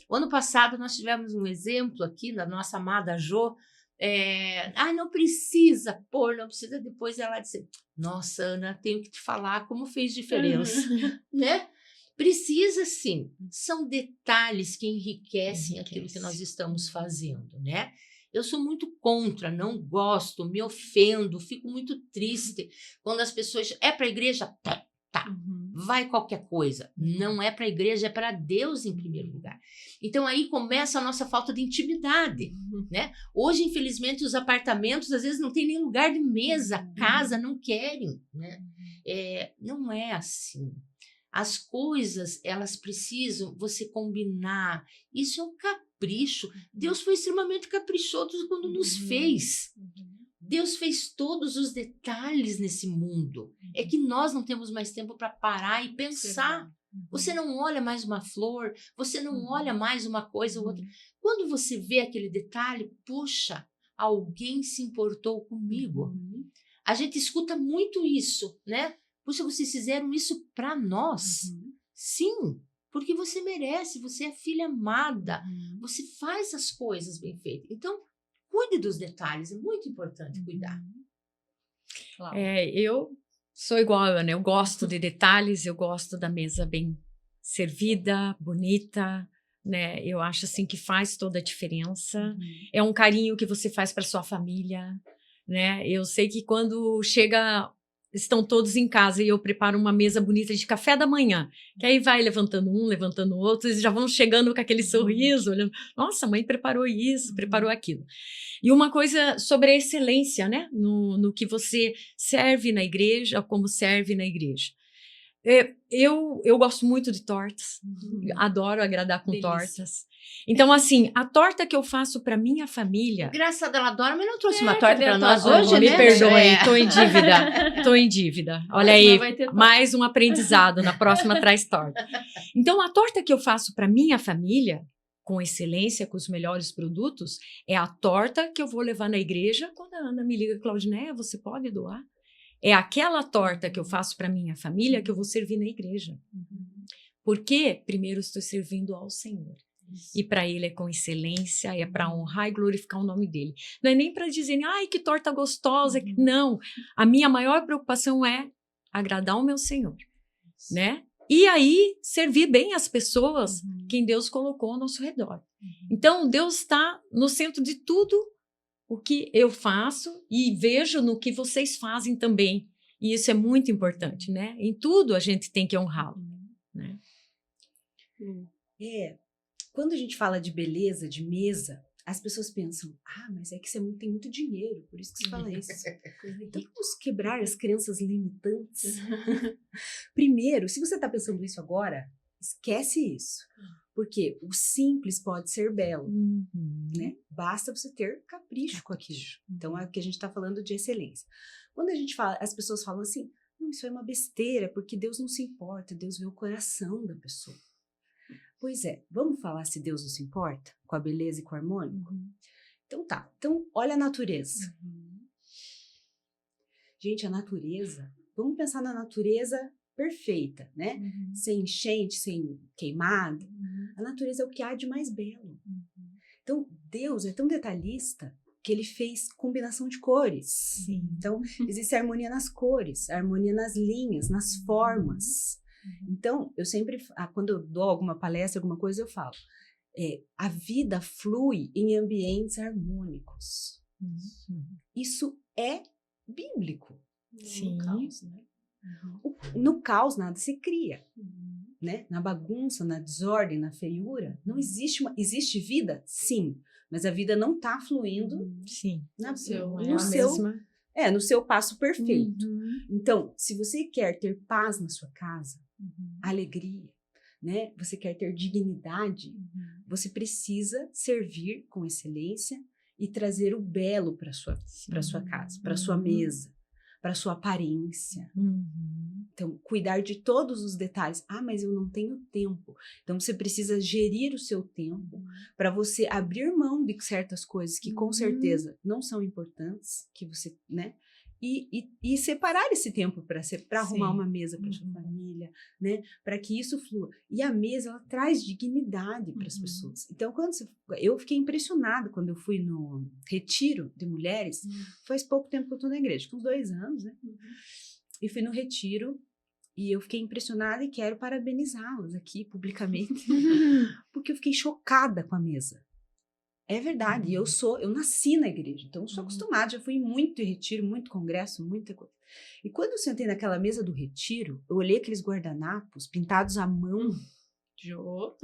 O ano passado nós tivemos um exemplo aqui da nossa amada Jo, não precisa pôr, não precisa. Depois ela disse, nossa, Ana, tenho que te falar como fez diferença, né? Precisa sim, são detalhes que enriquecem aquilo que nós estamos fazendo, né? Eu sou muito contra, não gosto, me ofendo, fico muito triste quando as pessoas... É para a igreja? Tá. Vai qualquer coisa. Não é para a igreja, é para Deus em primeiro lugar. Então aí começa a nossa falta de intimidade, né? Hoje, infelizmente, os apartamentos às vezes não tem nem lugar de mesa, casa, não querem, né? Não é assim. As coisas, elas precisam você combinar. Isso é um capricho. Deus foi extremamente caprichoso quando nos fez. Deus fez todos os detalhes nesse mundo. É que nós não temos mais tempo para parar e pensar. Você não olha mais uma flor, você não olha mais uma coisa ou outra. Quando você vê aquele detalhe, puxa, alguém se importou comigo. A gente escuta muito isso, né? Puxa, vocês fizeram isso para nós. Sim, porque você merece, você é filha amada, você faz as coisas bem feitas. Então, cuide dos detalhes, é muito importante cuidar. Claro. Eu sou igual a Ana, eu gosto de detalhes, eu gosto da mesa bem servida, bonita, né? Eu acho assim que faz toda a diferença. É um carinho que você faz para sua família, né? Eu sei que quando estão todos em casa e eu preparo uma mesa bonita de café da manhã, que aí vai levantando um, levantando o outro, eles já vão chegando com aquele sorriso, olhando, nossa, a mãe preparou isso, preparou aquilo. E uma coisa sobre a excelência, né, no que você serve na igreja, como serve na igreja. Eu gosto muito de tortas, adoro agradar com Delícia. tortas. Então, assim, a torta que eu faço para minha família... Engraçado, ela adora, mas não trouxe uma torta cadê a para nós torta? hoje, me né? perdoem, É. tô em dívida. Tô em dívida. Olha Mas não aí, vai ter torta. mais um aprendizado. Na próxima traz torta. Então, a torta que eu faço para minha família, com excelência, com os melhores produtos, é a torta que eu vou levar na igreja. Quando a Ana me liga, Claudineia, você pode doar? É aquela torta que eu faço para minha família que eu vou servir na igreja. Porque, primeiro, estou servindo ao Senhor. E para Ele é com excelência, é para honrar e glorificar o nome dele. Não é nem para dizer, ai, que torta gostosa. Não, a minha maior preocupação é agradar o meu Senhor, né? E aí, servir bem as pessoas quem Deus colocou ao nosso redor. Então, Deus está no centro de tudo o que eu faço e vejo no que vocês fazem também. E isso é muito importante, né? Em tudo a gente tem que honrá-lo, né? Quando a gente fala de beleza, de mesa, as pessoas pensam, mas é que você tem muito dinheiro, por isso que você fala isso. Então vamos quebrar as crenças limitantes. Primeiro, se você está pensando isso agora, esquece isso. Porque o simples pode ser belo, né? Basta você ter capricho com aquilo. Então, é o que a gente está falando de excelência. Quando a gente fala, as pessoas falam assim, não, isso é uma besteira, porque Deus não se importa, Deus vê o coração da pessoa. Pois é, vamos falar se Deus não se importa com a beleza e com o harmônico? Então tá, então olha a natureza. Gente, a natureza, vamos pensar na natureza perfeita, né? Sem enchente, sem queimada. A natureza é o que há de mais belo. Então, Deus é tão detalhista que ele fez combinação de cores. Sim. Então, existe a harmonia nas cores, a harmonia nas linhas, nas formas. Então, eu sempre, quando eu dou alguma palestra, alguma coisa, eu falo, a vida flui em ambientes harmônicos. Isso é bíblico. Sim. No caos, né? No caos nada se cria, né? Na bagunça, na desordem, na feiura, não existe existe vida, sim, mas a vida não está fluindo Sim. no seu passo perfeito. Então, se você quer ter paz na sua casa, alegria, né? Você quer ter dignidade, você precisa servir com excelência e trazer o belo para sua casa, para sua mesa, para sua aparência. Então, cuidar de todos os detalhes. Mas eu não tenho tempo. Então, você precisa gerir o seu tempo para você abrir mão de certas coisas que, com certeza, não são importantes, que você, né? E separar esse tempo para arrumar uma mesa para sua família, né? Para que isso flua. E a mesa, ela traz dignidade para as pessoas. Então, eu fiquei impressionada quando eu fui no retiro de mulheres. Faz pouco tempo que eu estou na igreja, uns 2 anos, né? E fui no retiro e eu fiquei impressionada e quero parabenizá-las aqui publicamente, porque eu fiquei chocada com a mesa. É verdade, eu nasci na igreja, então eu sou acostumada, já fui em muito retiro, muito congresso, muita coisa. E quando eu sentei naquela mesa do retiro, eu olhei aqueles guardanapos pintados à mão. Jô.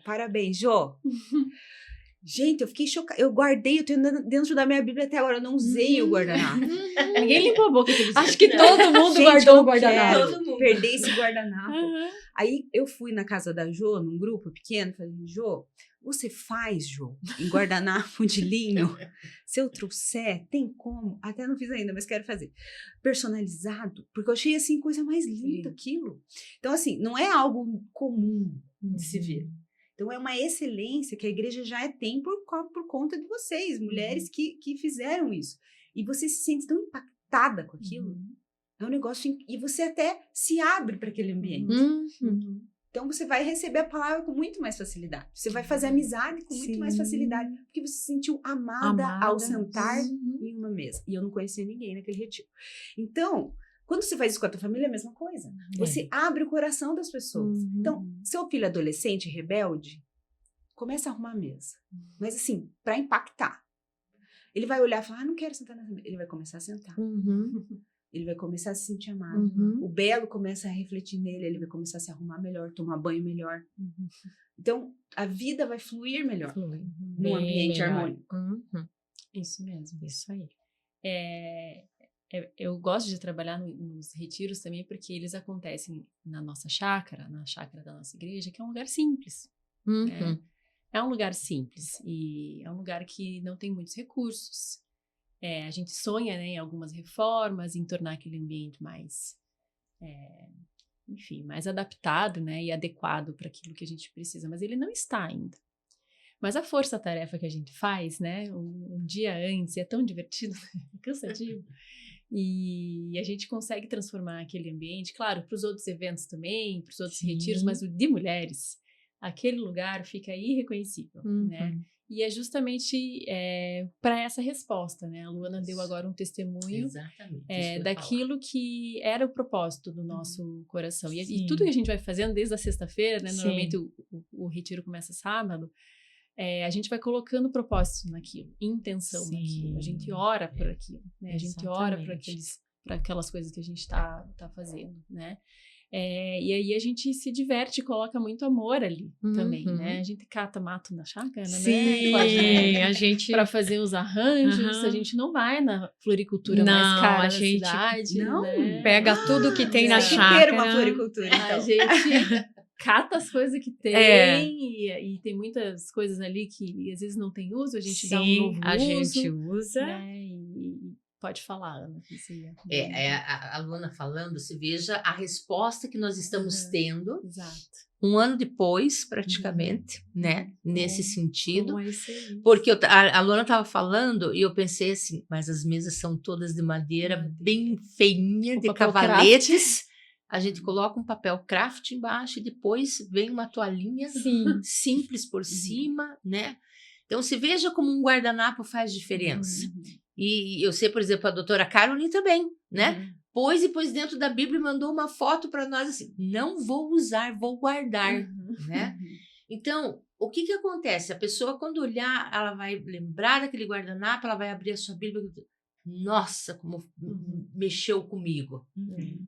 Parabéns, Jô. Gente, eu fiquei chocada. Eu guardei, eu tenho dentro da minha Bíblia até agora, eu não usei o guardanapo. Ninguém limpou a boca. Acho que todo mundo Gente, guardou eu o guardanapo. quero perder esse guardanapo. Aí eu fui na casa da Jô, num grupo pequeno, falei, Jô, você faz, Jô, em guardanapo de linho? Se eu trouxer, tem como? Até não fiz ainda, mas quero fazer. Personalizado, porque eu achei, assim, coisa mais linda aquilo. Então, assim, não é algo comum de se ver. Então, é uma excelência que a igreja já tem por conta de vocês, mulheres que fizeram isso. E você se sente tão impactada com aquilo. É um negócio... E você até se abre para aquele ambiente. Então, você vai receber a palavra com muito mais facilidade. Você vai fazer amizade com muito mais facilidade. Porque você se sentiu amada ao sentar em uma mesa. E eu não conhecia ninguém naquele retiro. Então, quando você faz isso com a tua família, é a mesma coisa. Você abre o coração das pessoas. Então, seu filho adolescente, rebelde, começa a arrumar a mesa. Mas assim, para impactar. Ele vai olhar e falar, não quero sentar nessa mesa. Ele vai começar a sentar. Ele vai começar a se sentir amado. O belo começa a refletir nele, ele vai começar a se arrumar melhor, tomar banho melhor. Então, a vida vai fluir melhor num ambiente harmônico. Isso mesmo. Isso aí. eu gosto de trabalhar nos retiros também, porque eles acontecem na nossa chácara, na chácara da nossa igreja, que é um lugar simples. Né? É um lugar simples e é um lugar que não tem muitos recursos. A gente sonha, né, em algumas reformas, em tornar aquele ambiente mais, enfim, mais adaptado, né, e adequado para aquilo que a gente precisa, mas ele não está ainda. Mas a força-tarefa que a gente faz, né, um dia antes, é tão divertido, cansativo, e a gente consegue transformar aquele ambiente, claro, para os outros eventos também, para os outros retiros, mas o de mulheres, aquele lugar fica irreconhecível, né? E é justamente para essa resposta, né? A Luana deu agora um testemunho daquilo que era o propósito do nosso coração. E tudo que a gente vai fazendo desde a sexta-feira, né? Normalmente o retiro começa sábado, a gente vai colocando propósito naquilo, intenção naquilo. A gente ora por aquilo, né? A gente ora por aquelas coisas que a gente está fazendo, né? E aí a gente se diverte, coloca muito amor ali também, né? A gente cata mato na chácara, né? A gente para fazer os arranjos, a gente não vai na floricultura mais cara da cidade, não né? Pega tudo que tem na Tem que chácara. ter uma floricultura, então. A gente cata as coisas que tem e tem muitas coisas ali que às vezes não tem uso, a gente dá um novo a uso, gente usa. né? E pode falar, Ana. A Luana falando, se veja a resposta que nós estamos tendo. Exato. Um ano depois, praticamente, né? Nesse sentido. Isso. Porque a Luana estava falando e eu pensei assim, mas as mesas são todas de madeira, bem feinha, de cavaletes. A gente coloca um papel craft embaixo e depois vem uma toalhinha simples por cima, né? Então, se veja como um guardanapo faz diferença. E eu sei, por exemplo, a doutora Caroline também, né? Pôs dentro da Bíblia e mandou uma foto para nós assim, não vou usar, vou guardar, né? Então, o que acontece? A pessoa, quando olhar, ela vai lembrar daquele guardanapo, ela vai abrir a sua Bíblia e nossa, como mexeu comigo,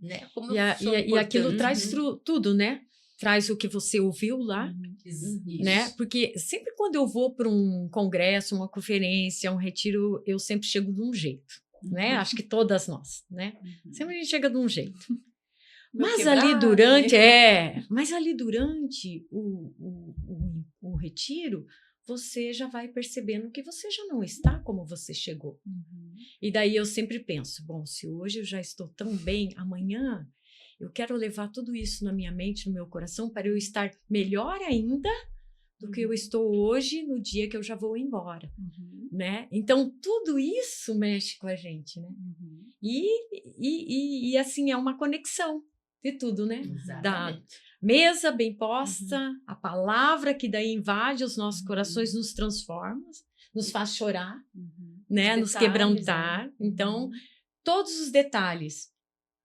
né? Como e aquilo traz tudo, né? Traz o que você ouviu lá, né? Porque sempre quando eu vou para um congresso, uma conferência, um retiro, eu sempre chego de um jeito, né? Acho que todas nós, né? Sempre a gente chega de um jeito. Mas ali durante o retiro, você já vai percebendo que você já não está como você chegou. E daí eu sempre penso, bom, se hoje eu já estou tão bem, amanhã eu quero levar tudo isso na minha mente, no meu coração, para eu estar melhor ainda do que eu estou hoje, no dia que eu já vou embora, né? Então, tudo isso mexe com a gente, né? E assim, é uma conexão de tudo, né? Da mesa bem posta, a palavra que daí invade os nossos corações, nos transforma, nos faz chorar, né? Nos quebrantar. Então, todos os detalhes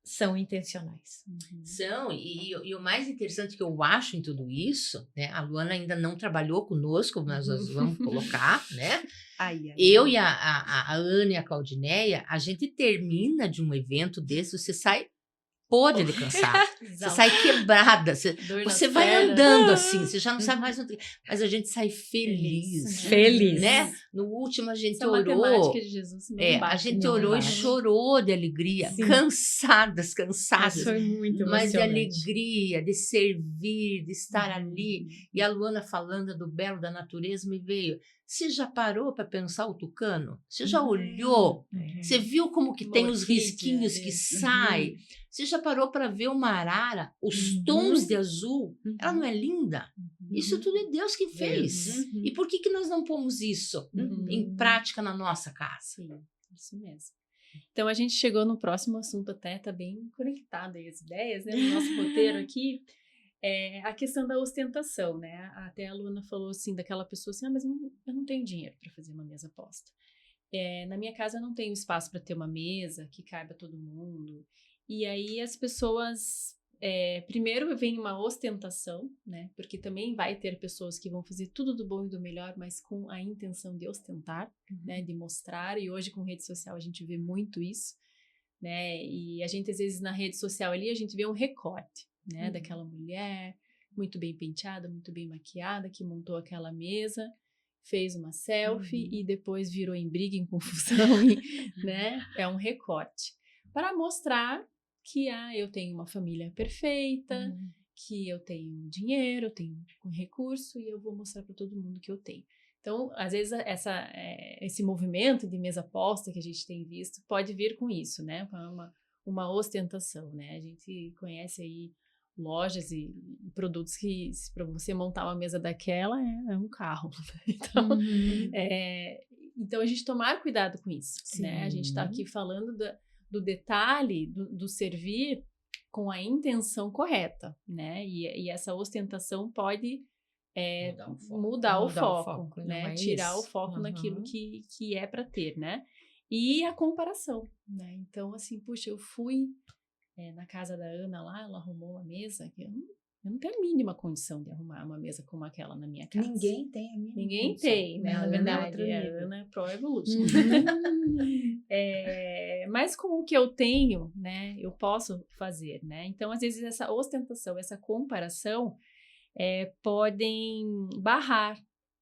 são intencionais. São, e o mais interessante que eu acho em tudo isso, né? A Luana ainda não trabalhou conosco, mas nós vamos colocar, né? Eu e a Ana e a Claudineia, a gente termina de um evento desse, você sai podre de cansado, você sai quebrada, você vai andando assim, você já não sabe mais onde, mas a gente sai feliz, né? No último a gente orou, a matemática de Jesus a gente orou e chorou de alegria, cansadas, Mas foi muito mas de emocionante. alegria, de servir, de estar ali. E a Luana falando do belo da natureza me veio. Você já parou para pensar o tucano? Você já olhou? Você viu como que tem os risquinhos que saem? Você já parou para ver uma arara, os tons de azul? Ela não é linda? Isso tudo é Deus que fez. E por que nós não pomos isso em prática na nossa casa? Sim, isso mesmo. Então, a gente chegou no próximo assunto, até tá bem conectado aí as ideias, né? No nosso roteiro aqui. A questão da ostentação, né? Até a Luana falou assim, daquela pessoa assim, mas eu não tenho dinheiro para fazer uma mesa posta. Na minha casa eu não tenho espaço para ter uma mesa que caiba todo mundo. E aí as pessoas, primeiro vem uma ostentação, né? Porque também vai ter pessoas que vão fazer tudo do bom e do melhor, mas com a intenção de ostentar, né? De mostrar. E hoje com rede social a gente vê muito isso, né? E a gente às vezes na rede social ali a gente vê um recorte, né, daquela mulher muito bem penteada, muito bem maquiada, que montou aquela mesa, fez uma selfie e depois virou em briga, em confusão, né? É um recorte. para mostrar que eu tenho uma família perfeita, que eu tenho dinheiro, eu tenho recurso e eu vou mostrar para todo mundo que eu tenho. Então, às vezes, esse movimento de mesa posta que a gente tem visto pode vir com isso, né? Uma ostentação, né? A gente conhece aí lojas e produtos que, para você montar uma mesa daquela, é um carro. Então, então, a gente tomar cuidado com isso, né? A gente está aqui falando do detalhe, do servir com a intenção correta, né? E essa ostentação pode mudar o foco, né? Tirar o foco naquilo que é para ter, né? E a comparação, né? Então, assim, puxa, eu fui na casa da Ana lá, ela arrumou uma mesa que eu não tenho a mínima condição de arrumar uma mesa como aquela na minha casa. Ninguém tem a mínima Ninguém condição. tem, né? Na verdade, a Ana é Pro Evolution. Mas com o que eu tenho, né, eu posso fazer, né? Então, às vezes, essa ostentação, essa comparação podem barrar,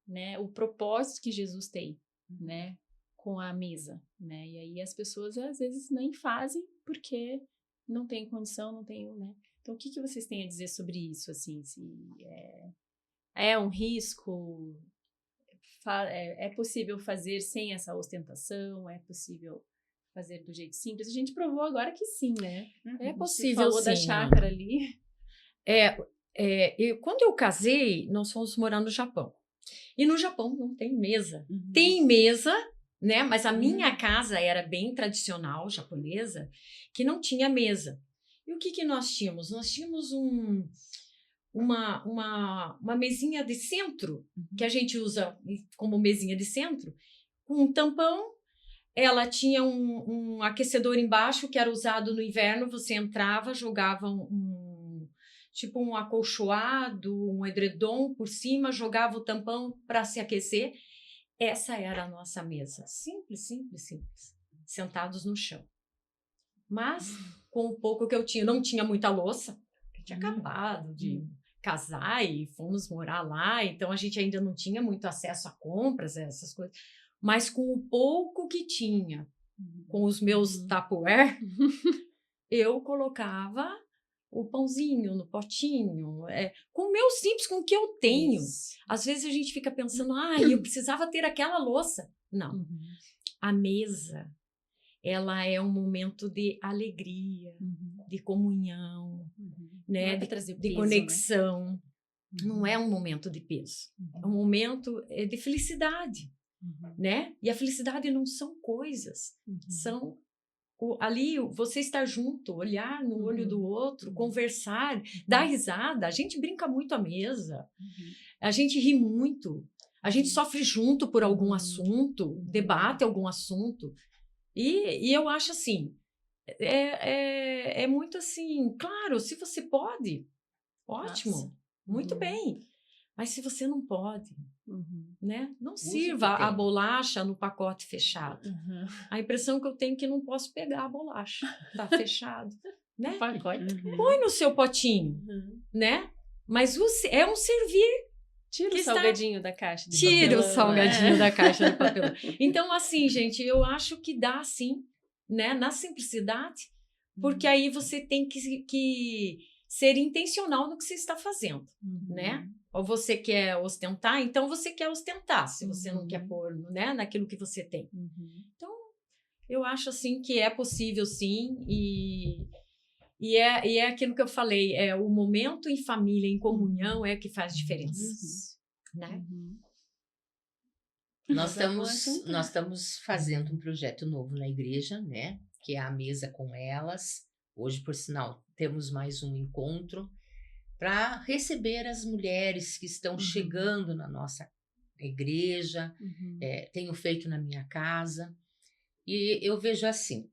né, o propósito que Jesus tem, né, com a mesa, né? E aí as pessoas, às vezes, nem fazem porque não tem condição, não tem, né? Então, o que vocês têm a dizer sobre isso, assim? Se é um risco? É possível fazer sem essa ostentação? É possível fazer do jeito simples? A gente provou agora que sim, né? É possível, você falou sim, da chácara ali. Quando eu casei, nós fomos morar no Japão. E no Japão não tem mesa. Tem mesa, né? Mas a minha casa era bem tradicional, japonesa, que não tinha mesa. E o que nós tínhamos? Nós tínhamos uma mesinha de centro, que a gente usa como mesinha de centro, com um tampão. Ela tinha um aquecedor embaixo, que era usado no inverno. Você entrava, jogava tipo um acolchoado, um edredom por cima, jogava o tampão para se aquecer. Essa era a nossa mesa. Simples, simples, simples. Sentados no chão. Mas, com o pouco que eu tinha, não tinha muita louça. Eu tinha acabado de casar e fomos morar lá. Então, a gente ainda não tinha muito acesso a compras, essas coisas. Mas com o pouco que tinha, com os meus Tupperware, eu colocava o pãozinho no potinho, com o meu simples, com o que eu tenho. Isso. Às vezes a gente fica pensando, eu precisava ter aquela louça. Não. A mesa, ela é um momento de alegria, de comunhão, né? De conexão. Né? Não é um momento de peso. É um momento de felicidade, né? E a felicidade não são coisas, são ali você estar junto, olhar no olho do outro, conversar, dar risada. A gente brinca muito à mesa, a gente ri muito, a gente sofre junto por algum assunto, debate algum assunto. E eu acho assim, é muito assim, claro, se você pode, ótimo, nossa, muito bem. Mas se você não pode, né? Não sirva a bolacha no pacote fechado. A impressão que eu tenho é que não posso pegar a bolacha. Tá fechado, né? Põe no seu potinho, né? Mas é um servir. Tira o salgadinho da caixa de papelão. Tira o salgadinho da caixa de papelão. Então, Então, assim, gente, eu acho que dá, sim, né? Na simplicidade, porque aí você tem que ser intencional no que você está fazendo, né? Ou você quer ostentar, então você quer ostentar, se você não quer pôr, né, naquilo que você tem. Então, eu acho, assim, que é possível, sim, e é aquilo que eu falei, o momento em família, em comunhão, é que faz diferença, né? Nós estamos fazendo um projeto novo na igreja, né? Que é a Mesa com Elas. Hoje, por sinal, temos mais um encontro para receber as mulheres que estão chegando na nossa igreja. Tenho feito na minha casa. E eu vejo assim,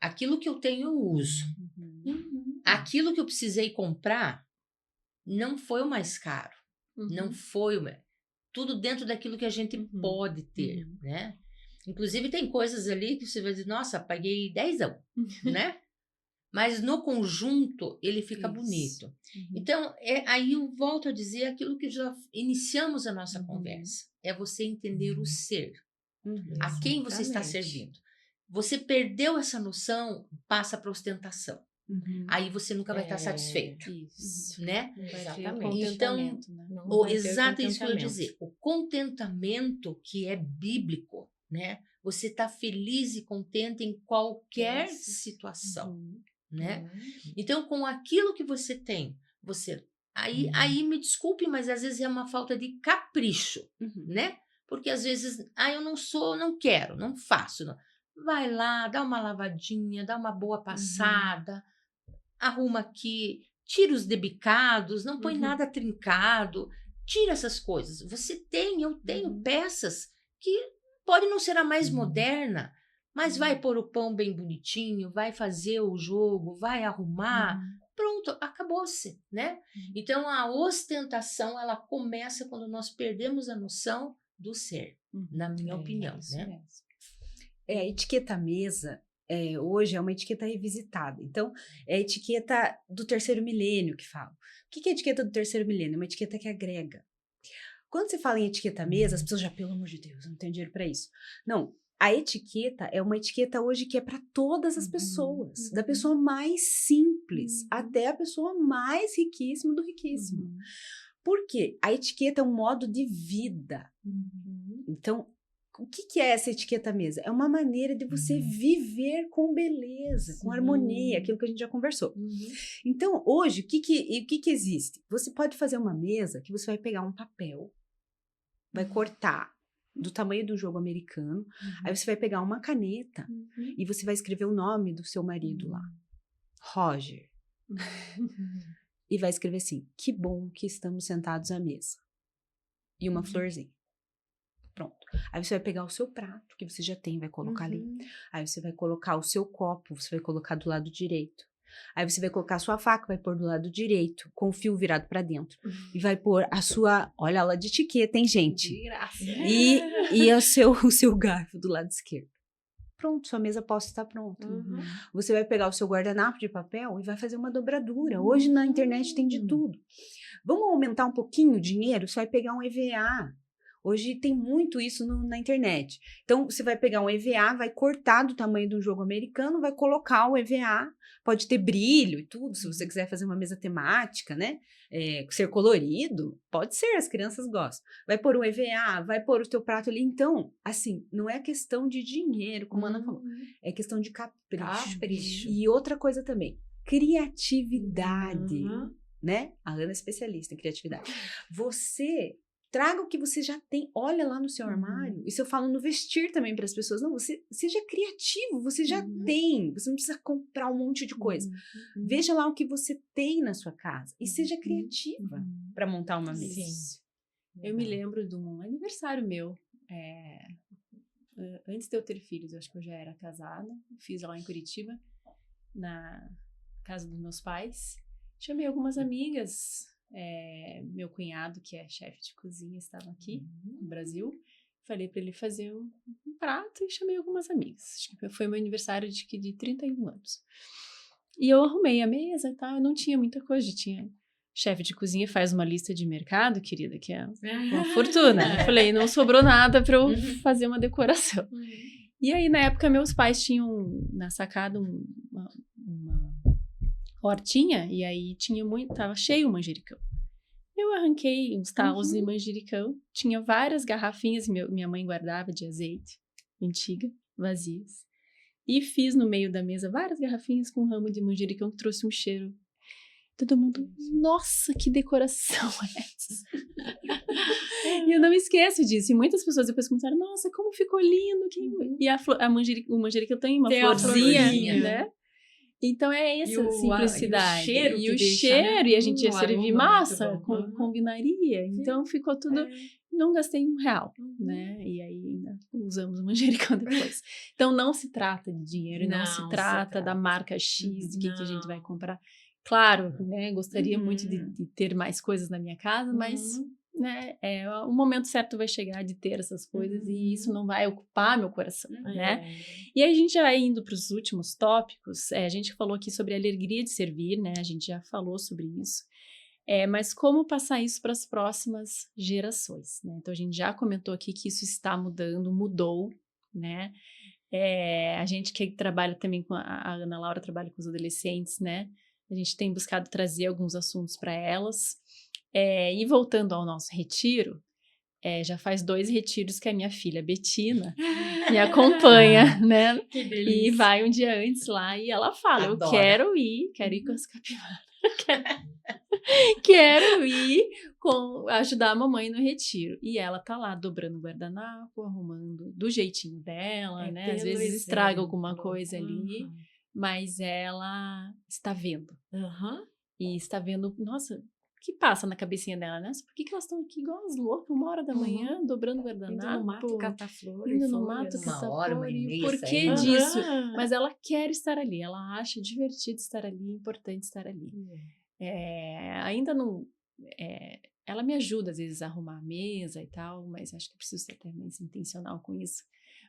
aquilo que eu tenho eu uso. Aquilo que eu precisei comprar não foi o mais caro. Não foi tudo dentro daquilo que a gente pode ter, né? Inclusive tem coisas ali que você vai dizer, nossa, paguei 10ão, né? Mas no conjunto ele fica bonito. Então, aí eu volto a dizer aquilo que já iniciamos a nossa conversa. É você entender o ser. A quem você está servindo. Você perdeu essa noção, passa para ostentação. Uhum. Aí você nunca vai estar satisfeito, Isso. né? Não vai ter Exatamente. contentamento, né? Não O vai ter exato é isso que eu ia contentamento. dizer. O contentamento que é bíblico, né? Você está feliz e contente em qualquer Isso. situação, Uhum. né? Uhum. Então, com aquilo que você tem, você... Aí me desculpe, mas às vezes é uma falta de capricho, Uhum. né? Porque às vezes, eu não quero, não faço. Não. Vai lá, dá uma lavadinha, dá uma boa passada, arruma aqui, tira os debicados, não põe nada trincado, tira essas coisas. Eu tenho peças que pode não ser a mais moderna, mas vai pôr o pão bem bonitinho, vai fazer o jogo, vai arrumar. Pronto, acabou-se, né? Então, a ostentação, ela começa quando nós perdemos a noção do ser, na minha opinião, Isso né? mesmo. A etiqueta mesa hoje é uma etiqueta revisitada. Então, é a etiqueta do terceiro milênio que fala. O que é a etiqueta do terceiro milênio? É uma etiqueta que agrega. Quando você fala em etiqueta mesa, as pessoas já, pelo amor de Deus, eu não tenho dinheiro para isso. Não, a etiqueta é uma etiqueta hoje que é para todas as pessoas, da pessoa mais simples até a pessoa mais riquíssima do riquíssimo. Por quê? A etiqueta é um modo de vida. Então, o que é essa etiqueta mesa? É uma maneira de você viver com beleza, com harmonia, aquilo que a gente já conversou. Então, hoje, o que existe? Você pode fazer uma mesa que você vai pegar um papel, vai cortar do tamanho do jogo americano, aí você vai pegar uma caneta e você vai escrever o nome do seu marido lá. Roger. E vai escrever assim, que bom que estamos sentados à mesa. E uma florzinha. Pronto. Aí você vai pegar o seu prato, que você já tem, vai colocar ali. Aí você vai colocar o seu copo, você vai colocar do lado direito. Aí você vai colocar a sua faca, vai pôr do lado direito, com o fio virado para dentro. E vai pôr a sua... Olha ela de etiqueta, hein, gente? De graça. E o seu garfo do lado esquerdo. Pronto, sua mesa posta estar pronta. Você vai pegar o seu guardanapo de papel e vai fazer uma dobradura. Hoje na internet tem de tudo. Vamos aumentar um pouquinho o dinheiro? Você vai pegar um EVA. Hoje tem muito isso na internet. Então, você vai pegar um EVA, vai cortar do tamanho de um jogo americano, vai colocar o EVA, pode ter brilho e tudo, se você quiser fazer uma mesa temática, né? Ser colorido, pode ser, as crianças gostam. Vai pôr um EVA, vai pôr o teu prato ali. Então, assim, não é questão de dinheiro, como a Ana falou, é questão de capricho. E outra coisa também, criatividade, né? A Ana é especialista em criatividade. Você... Traga o que você já tem, olha lá no seu armário. Isso eu falo no vestir também para as pessoas. Não, você seja criativo, você já tem. Você não precisa comprar um monte de coisa. Veja lá o que você tem na sua casa e seja criativa para montar uma mesa. Sim. Eu me lembro de um aniversário meu, antes de eu ter filhos, eu acho que eu já era casada, fiz lá em Curitiba, na casa dos meus pais. Chamei algumas amigas. Meu cunhado, que é chefe de cozinha, estava aqui no Brasil. Falei para ele fazer um prato e chamei algumas amigas. Acho que foi meu aniversário de 31 anos. E eu arrumei a mesa e tal. Eu não tinha muita coisa. Tinha chefe de cozinha, faz uma lista de mercado, querida, que é uma fortuna. Eu falei, não sobrou nada para eu fazer uma decoração. E aí, na época, meus pais tinham na sacada uma hortinha, e aí tava cheio o manjericão. Eu arranquei uns talos de manjericão, tinha várias garrafinhas, minha mãe guardava de azeite, antiga, vazias, e fiz no meio da mesa várias garrafinhas com um ramo de manjericão que trouxe um cheiro. Todo mundo, nossa, que decoração é essa? E eu não me esqueço disso, e muitas pessoas depois começaram, nossa, como ficou lindo, e o manjericão tem uma florzinha, né? Então é essa simplicidade. E o cheiro, e a gente ia servir massa, bom. combinaria. Então ficou tudo. Não gastei R$1, né? E aí ainda usamos o manjericão depois. Então não se trata de dinheiro, não se trata da marca X, de que a gente vai comprar. Claro, né? Gostaria muito de ter mais coisas na minha casa, mas né, o momento certo vai chegar de ter essas coisas e isso não vai ocupar meu coração, né? E aí a gente já vai indo para os últimos tópicos. A gente falou aqui sobre a alegria de servir, né? A gente já falou sobre isso. Mas como passar isso para as próximas gerações, né? Então a gente já comentou aqui que isso está mudou, né? A gente que trabalha também a Ana Laura trabalha com os adolescentes, né? A gente tem buscado trazer alguns assuntos para elas. E voltando ao nosso retiro, já faz 2 retiros que a minha filha Betina me acompanha, né? Que delícia. E vai um dia antes lá e ela fala, Adora. eu quero ir com as capivaras. Quero ir ajudar a mamãe no retiro. E ela tá lá dobrando o guardanapo, arrumando do jeitinho dela, né? Às vezes estraga alguma coisa ali, mas ela está vendo. E está vendo, nossa, o que passa na cabecinha dela, né? Por que elas estão aqui igual as loucas, 1h da manhã, dobrando o guardanapo? Indo no mato catar flores. Indo no mato catar flores. e meia Por que saindo. disso? Mas ela quer estar ali, ela acha divertido estar ali, importante estar ali. Ainda não... ela me ajuda, às vezes, a arrumar a mesa e tal, mas acho que preciso ser até mais intencional com isso.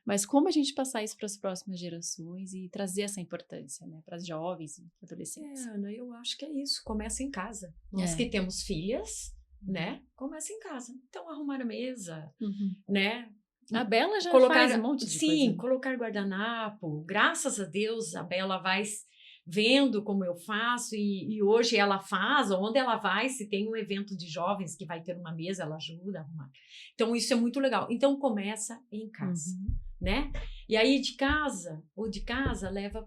Mas como a gente passar isso para as próximas gerações e trazer essa importância, né, para as jovens e adolescentes? Ana, eu acho que é isso. Começa em casa. Nós que temos filhas, né? Começa em casa. Então, arrumar a mesa, né? A Bela já Colocar, faz um monte de coisa. Sim, colocar guardanapo. Graças a Deus, a Bela vai vendo como eu faço e hoje ela faz, onde ela vai, se tem um evento de jovens que vai ter uma mesa, ela ajuda a arrumar. Então, isso é muito legal. Então, começa em casa, né? E aí, de casa leva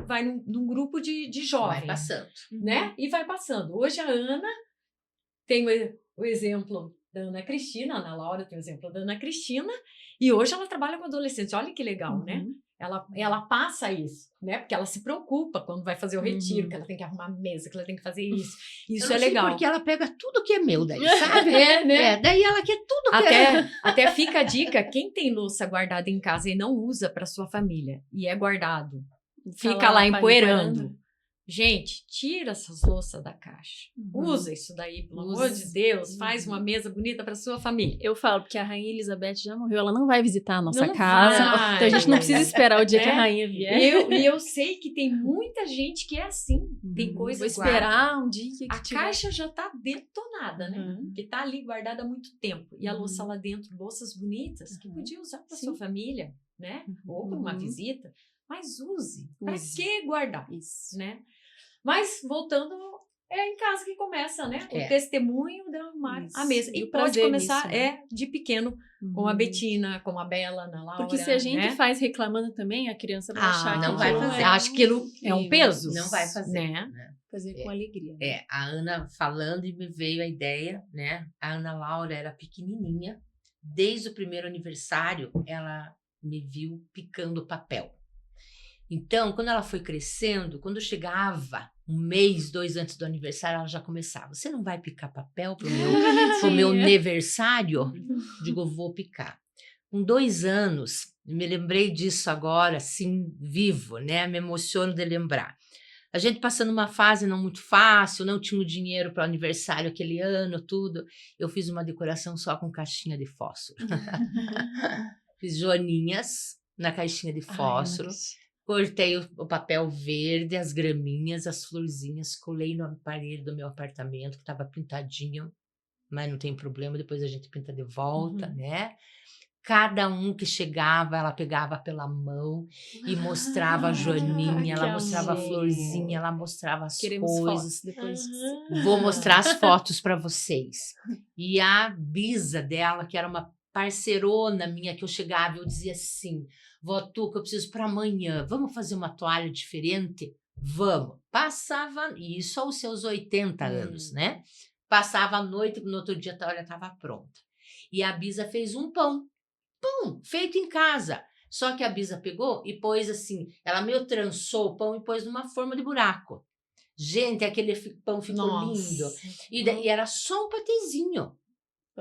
vai num grupo de jovens. Vai passando. Né? E vai passando. Hoje a Ana tem o exemplo da Ana Cristina, a Ana Laura tem o exemplo da Ana Cristina, e hoje ela trabalha com adolescentes. Olha que legal, né? Ela passa isso, né? Porque ela se preocupa quando vai fazer o retiro, que ela tem que arrumar a mesa, que ela tem que fazer isso. Isso é legal. Porque ela pega tudo que é meu daí, sabe? Né? Daí ela quer tudo que até fica a dica, quem tem louça guardada em casa e não usa para sua família, e é guardado, fica lá empoeirando. Gente, tira essas louças da caixa. Usa isso daí, pelo amor de Deus. Faz uma mesa bonita para sua família. Eu falo, porque a Rainha Elizabeth já morreu, ela não vai visitar a nossa casa. Então a gente não precisa esperar o dia que a rainha vier. E eu sei que tem muita gente que é assim. Tem coisas. Vou esperar um dia que a caixa já tá detonada, né? Que tá ali guardada há muito tempo. E a louça lá dentro, louças bonitas, que podia usar para sua família, né? Ou para uma visita. Mas use. Para que guardar? Isso, né? Mas, voltando, é em casa que começa, né? O testemunho de arrumar a mesa. E pode começar de pequeno, com a Betina, com a Bela, na Laura. Porque se a gente faz reclamando também, a criança vai achar que não vai fazer. Acho que aquilo é um peso. Não vai fazer. Né? Fazer com alegria. Né? A Ana falando e me veio a ideia, né? A Ana Laura era pequenininha. Desde o primeiro aniversário, ela me viu picando papel. Então, quando ela foi crescendo, quando chegava 1 mês, 2 antes do aniversário, ela já começava. Você não vai picar papel pro meu aniversário? Digo, vou picar. Com 2 anos, me lembrei disso agora, assim, vivo, né? Me emociono de lembrar. A gente passando uma fase não muito fácil, não tinha o dinheiro para o aniversário aquele ano, tudo. Eu fiz uma decoração só com caixinha de fósforo. Fiz joaninhas na caixinha de fósforo. Cortei o papel verde, as graminhas, as florzinhas, colei na parede do meu apartamento, que estava pintadinho, mas não tem problema, depois a gente pinta de volta, né? Cada um que chegava, ela pegava pela mão e mostrava a joaninha, ela mostrava a florzinha, ela mostrava as coisas. Depois. Vou mostrar as fotos para vocês. E a bisa dela, que era uma parceirona minha, que eu chegava e eu dizia assim... Vó Tuca, eu preciso para amanhã. Vamos fazer uma toalha diferente? Vamos. Passava, isso aos seus 80 anos, né? Passava a noite, no outro dia a toalha estava pronta. E a Bisa fez um pão. Pão, feito em casa. Só que a Bisa pegou e pôs assim, ela meio trançou o pão e pôs numa forma de buraco. Gente, aquele pão ficou lindo. E era só um patezinho.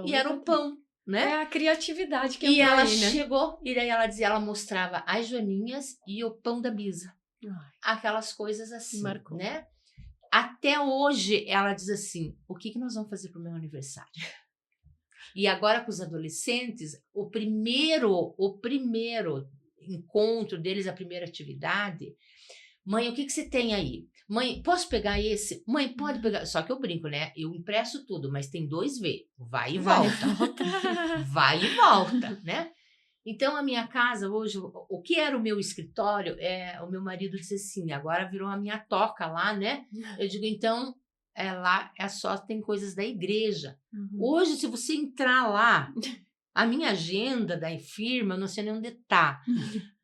E era o pão. Né? É a criatividade que e ela aí, né? chegou, e daí ela dizia, ela mostrava as joaninhas e o pão da Bisa. Aquelas coisas assim, marcou. Né? Até hoje ela diz assim, o que nós vamos fazer pro meu aniversário? E agora com os adolescentes, o primeiro encontro deles, a primeira atividade, mãe, o que você tem aí? Mãe, posso pegar esse? Mãe, pode pegar. Só que eu brinco, né? Eu impresso tudo, mas tem 2 V. Vai e volta. Vai e volta, né? Então, a minha casa hoje, o que era o meu escritório, o meu marido disse assim, agora virou a minha toca lá, né? Eu digo, então, lá só tem coisas da igreja. Hoje, se você entrar lá, a minha agenda da firma, eu não sei nem onde está.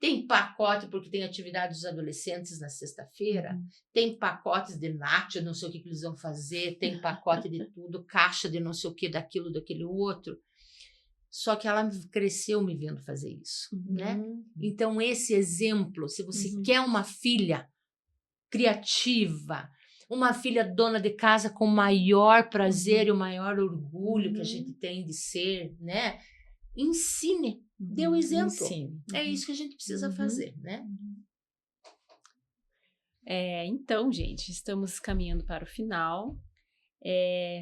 Tem pacote, porque tem atividade dos adolescentes na sexta-feira, tem pacotes de nacho, não sei o que eles vão fazer, tem pacote de tudo, caixa de não sei o que, daquilo, daquele outro. Só que ela cresceu me vendo fazer isso, né? Então, esse exemplo, se você quer uma filha criativa, uma filha dona de casa com o maior prazer e o maior orgulho que a gente tem de ser, né? Ensine, dê o exemplo. Ensine. É isso que a gente precisa fazer, né? Então, gente, estamos caminhando para o final.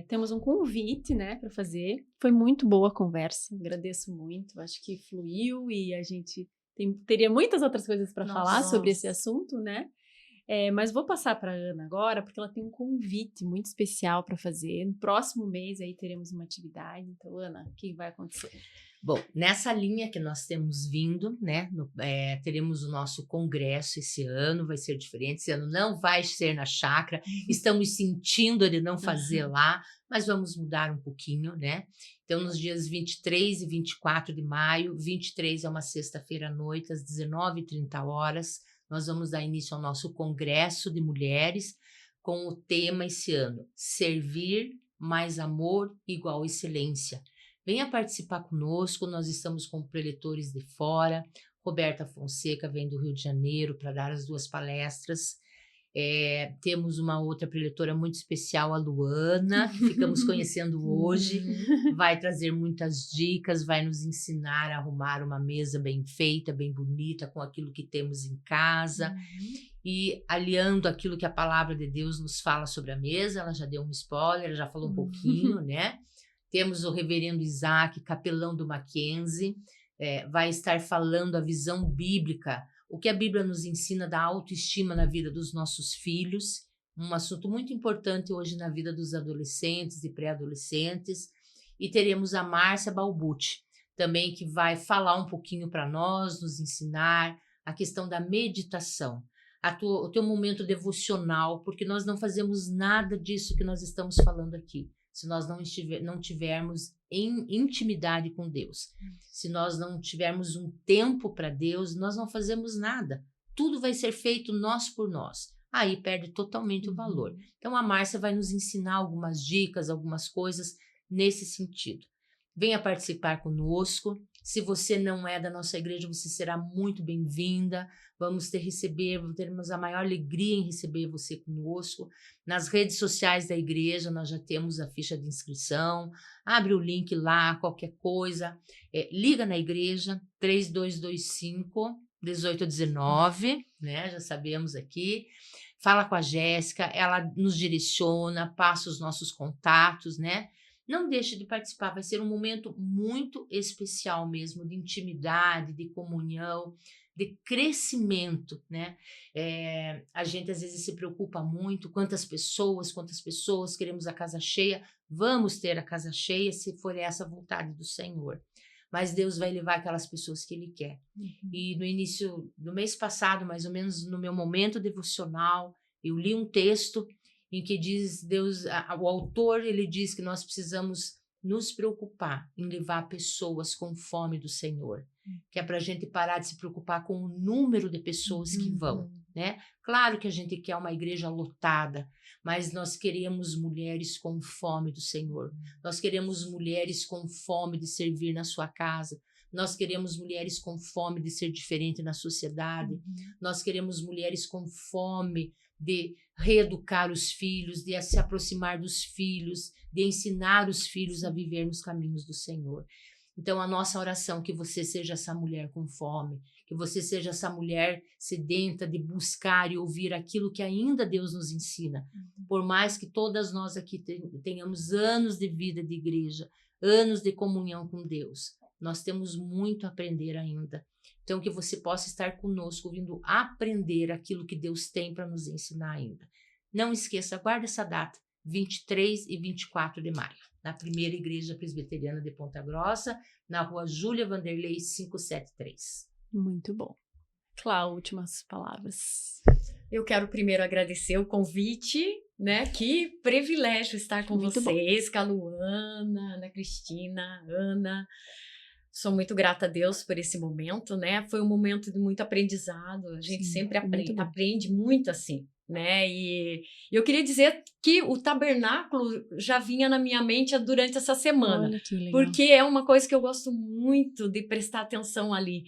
Temos um convite, né, para fazer. Foi muito boa a conversa, agradeço muito. Acho que fluiu e a gente teria muitas outras coisas para falar sobre esse assunto, né? Mas vou passar para a Ana agora, porque ela tem um convite muito especial para fazer. No próximo mês aí teremos uma atividade. Então, Ana, o que vai acontecer? Bom, nessa linha que nós temos vindo, né, teremos o nosso congresso esse ano, vai ser diferente, esse ano não vai ser na chácara, estamos sentindo de não fazer lá, mas vamos mudar um pouquinho, né? Então, nos dias 23 e 24 de maio, 23 é uma sexta-feira à noite, às 19h30, nós vamos dar início ao nosso congresso de mulheres, com o tema esse ano, Servir mais amor igual excelência. Venha participar conosco, nós estamos com preletores de fora, Roberta Fonseca vem do Rio de Janeiro para dar as 2 palestras, temos uma outra preletora muito especial, a Luana, que ficamos conhecendo hoje, vai trazer muitas dicas, vai nos ensinar a arrumar uma mesa bem feita, bem bonita, com aquilo que temos em casa, e aliando aquilo que a palavra de Deus nos fala sobre a mesa. Ela já deu um spoiler, já falou um pouquinho, né? Temos o reverendo Isaac, capelão do Mackenzie, vai estar falando a visão bíblica, o que a Bíblia nos ensina da autoestima na vida dos nossos filhos, um assunto muito importante hoje na vida dos adolescentes e pré-adolescentes. E teremos a Márcia Balbucci, também, que vai falar um pouquinho para nós, nos ensinar a questão da meditação, o teu momento devocional, porque nós não fazemos nada disso que nós estamos falando aqui se nós não tivermos em intimidade com Deus. Se nós não tivermos um tempo para Deus, nós não fazemos nada. Tudo vai ser feito nós por nós. Aí perde totalmente o valor. Então, a Márcia vai nos ensinar algumas dicas, algumas coisas nesse sentido. Venha participar conosco. Se você não é da nossa igreja, você será muito bem-vinda. Teremos a maior alegria em receber você conosco. Nas redes sociais da igreja, nós já temos a ficha de inscrição. Abre o link lá, qualquer coisa. Liga na igreja, 3225-1819, né? Já sabemos aqui. Fala com a Jéssica, ela nos direciona, passa os nossos contatos, né? Não deixe de participar, vai ser um momento muito especial mesmo, de intimidade, de comunhão, de crescimento, né? A gente às vezes se preocupa muito, quantas pessoas, queremos a casa cheia. Vamos ter a casa cheia se for essa a vontade do Senhor. Mas Deus vai levar aquelas pessoas que Ele quer. E no início do mês passado, mais ou menos no meu momento devocional, eu li um texto em que diz Deus, o autor, ele diz que nós precisamos nos preocupar em levar pessoas com fome do Senhor, que é para a gente parar de se preocupar com o número de pessoas que vão, né? Claro que a gente quer uma igreja lotada, mas nós queremos mulheres com fome do Senhor, nós queremos mulheres com fome de servir na sua casa, nós queremos mulheres com fome de ser diferente na sociedade, nós queremos mulheres com fome de reeducar os filhos, de se aproximar dos filhos, de ensinar os filhos a viver nos caminhos do Senhor. Então, a nossa oração é que você seja essa mulher com fome, que você seja essa mulher sedenta de buscar e ouvir aquilo que ainda Deus nos ensina. Por mais que todas nós aqui tenhamos anos de vida de igreja, anos de comunhão com Deus, nós temos muito a aprender ainda. Então, que você possa estar conosco, vindo aprender aquilo que Deus tem para nos ensinar ainda. Não esqueça, guarda essa data, 23 e 24 de maio. na primeira igreja presbiteriana de Ponta Grossa, na rua Júlia Vanderlei 573. Muito bom. Clau, últimas palavras. Eu quero primeiro agradecer o convite, né? Que privilégio estar com Muito vocês, com a Luana, Ana Cristina, Ana. Sou muito grata a Deus por esse momento, né? Foi um momento de muito aprendizado. A gente sempre aprende muito assim, né? E eu queria dizer que o tabernáculo já vinha na minha mente durante essa semana. Olha que legal. Porque é uma coisa que eu gosto muito de prestar atenção ali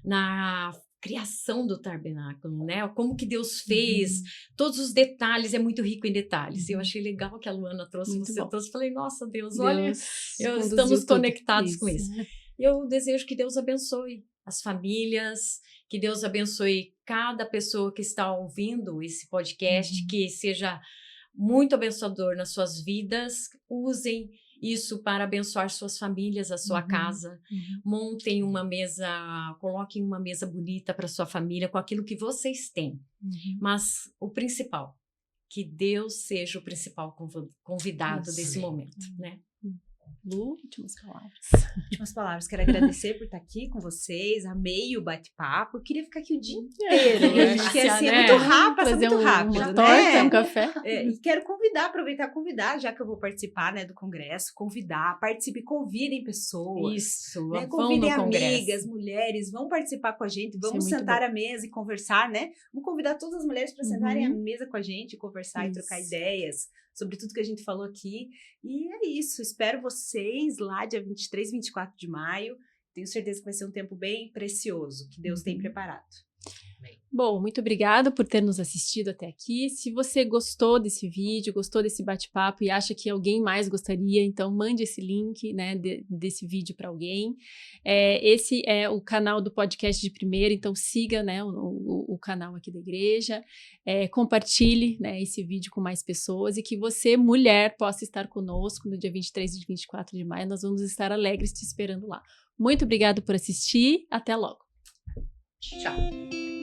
na criação do tabernáculo, né? Como que Deus fez, todos os detalhes, é muito rico em detalhes. Eu achei legal que a Luana trouxe, Muito você bom. trouxe. Falei, nossa, Deus, Deus olha, conduziu estamos tudo. conectados com isso. Eu desejo que Deus abençoe as famílias, que Deus abençoe cada pessoa que está ouvindo esse podcast, que seja muito abençoador nas suas vidas. Usem isso para abençoar suas famílias, a sua casa. Montem uma mesa, coloquem uma mesa bonita para sua família com aquilo que vocês têm. Mas o principal, que Deus seja o principal convidado desse momento, né? Lu, últimas palavras. Últimas palavras. Quero agradecer por estar aqui com vocês. Amei o bate-papo. Eu queria ficar aqui o dia inteiro. Eu acho que assim, é muito rápido, passa muito rápido, uma né? torta, um café. E quero aproveitar e convidar, já que eu vou participar, né, do congresso, participe, convidem pessoas. Isso, né? Vão Convidem no congresso. amigas, mulheres, vão participar com a gente, vamos muito sentar à mesa e conversar, né? Vamos convidar todas as mulheres para sentarem à mesa com a gente, conversar e Isso. trocar ideias sobre tudo que a gente falou aqui. E é isso, espero vocês lá dia 23, 24 de maio. Tenho certeza que vai ser um tempo bem precioso, que Deus tem preparado. Bom, muito obrigada por ter nos assistido até aqui. Se você gostou desse vídeo, gostou desse bate-papo e acha que alguém mais gostaria, então mande esse link, né, desse vídeo para alguém. Esse é o canal do podcast de primeira, então siga, né, o canal aqui da igreja, compartilhe, né, esse vídeo com mais pessoas e que você, mulher, possa estar conosco no dia 23 e 24 de maio. Nós vamos estar alegres te esperando lá. Muito obrigada por assistir. Até logo. Tchau.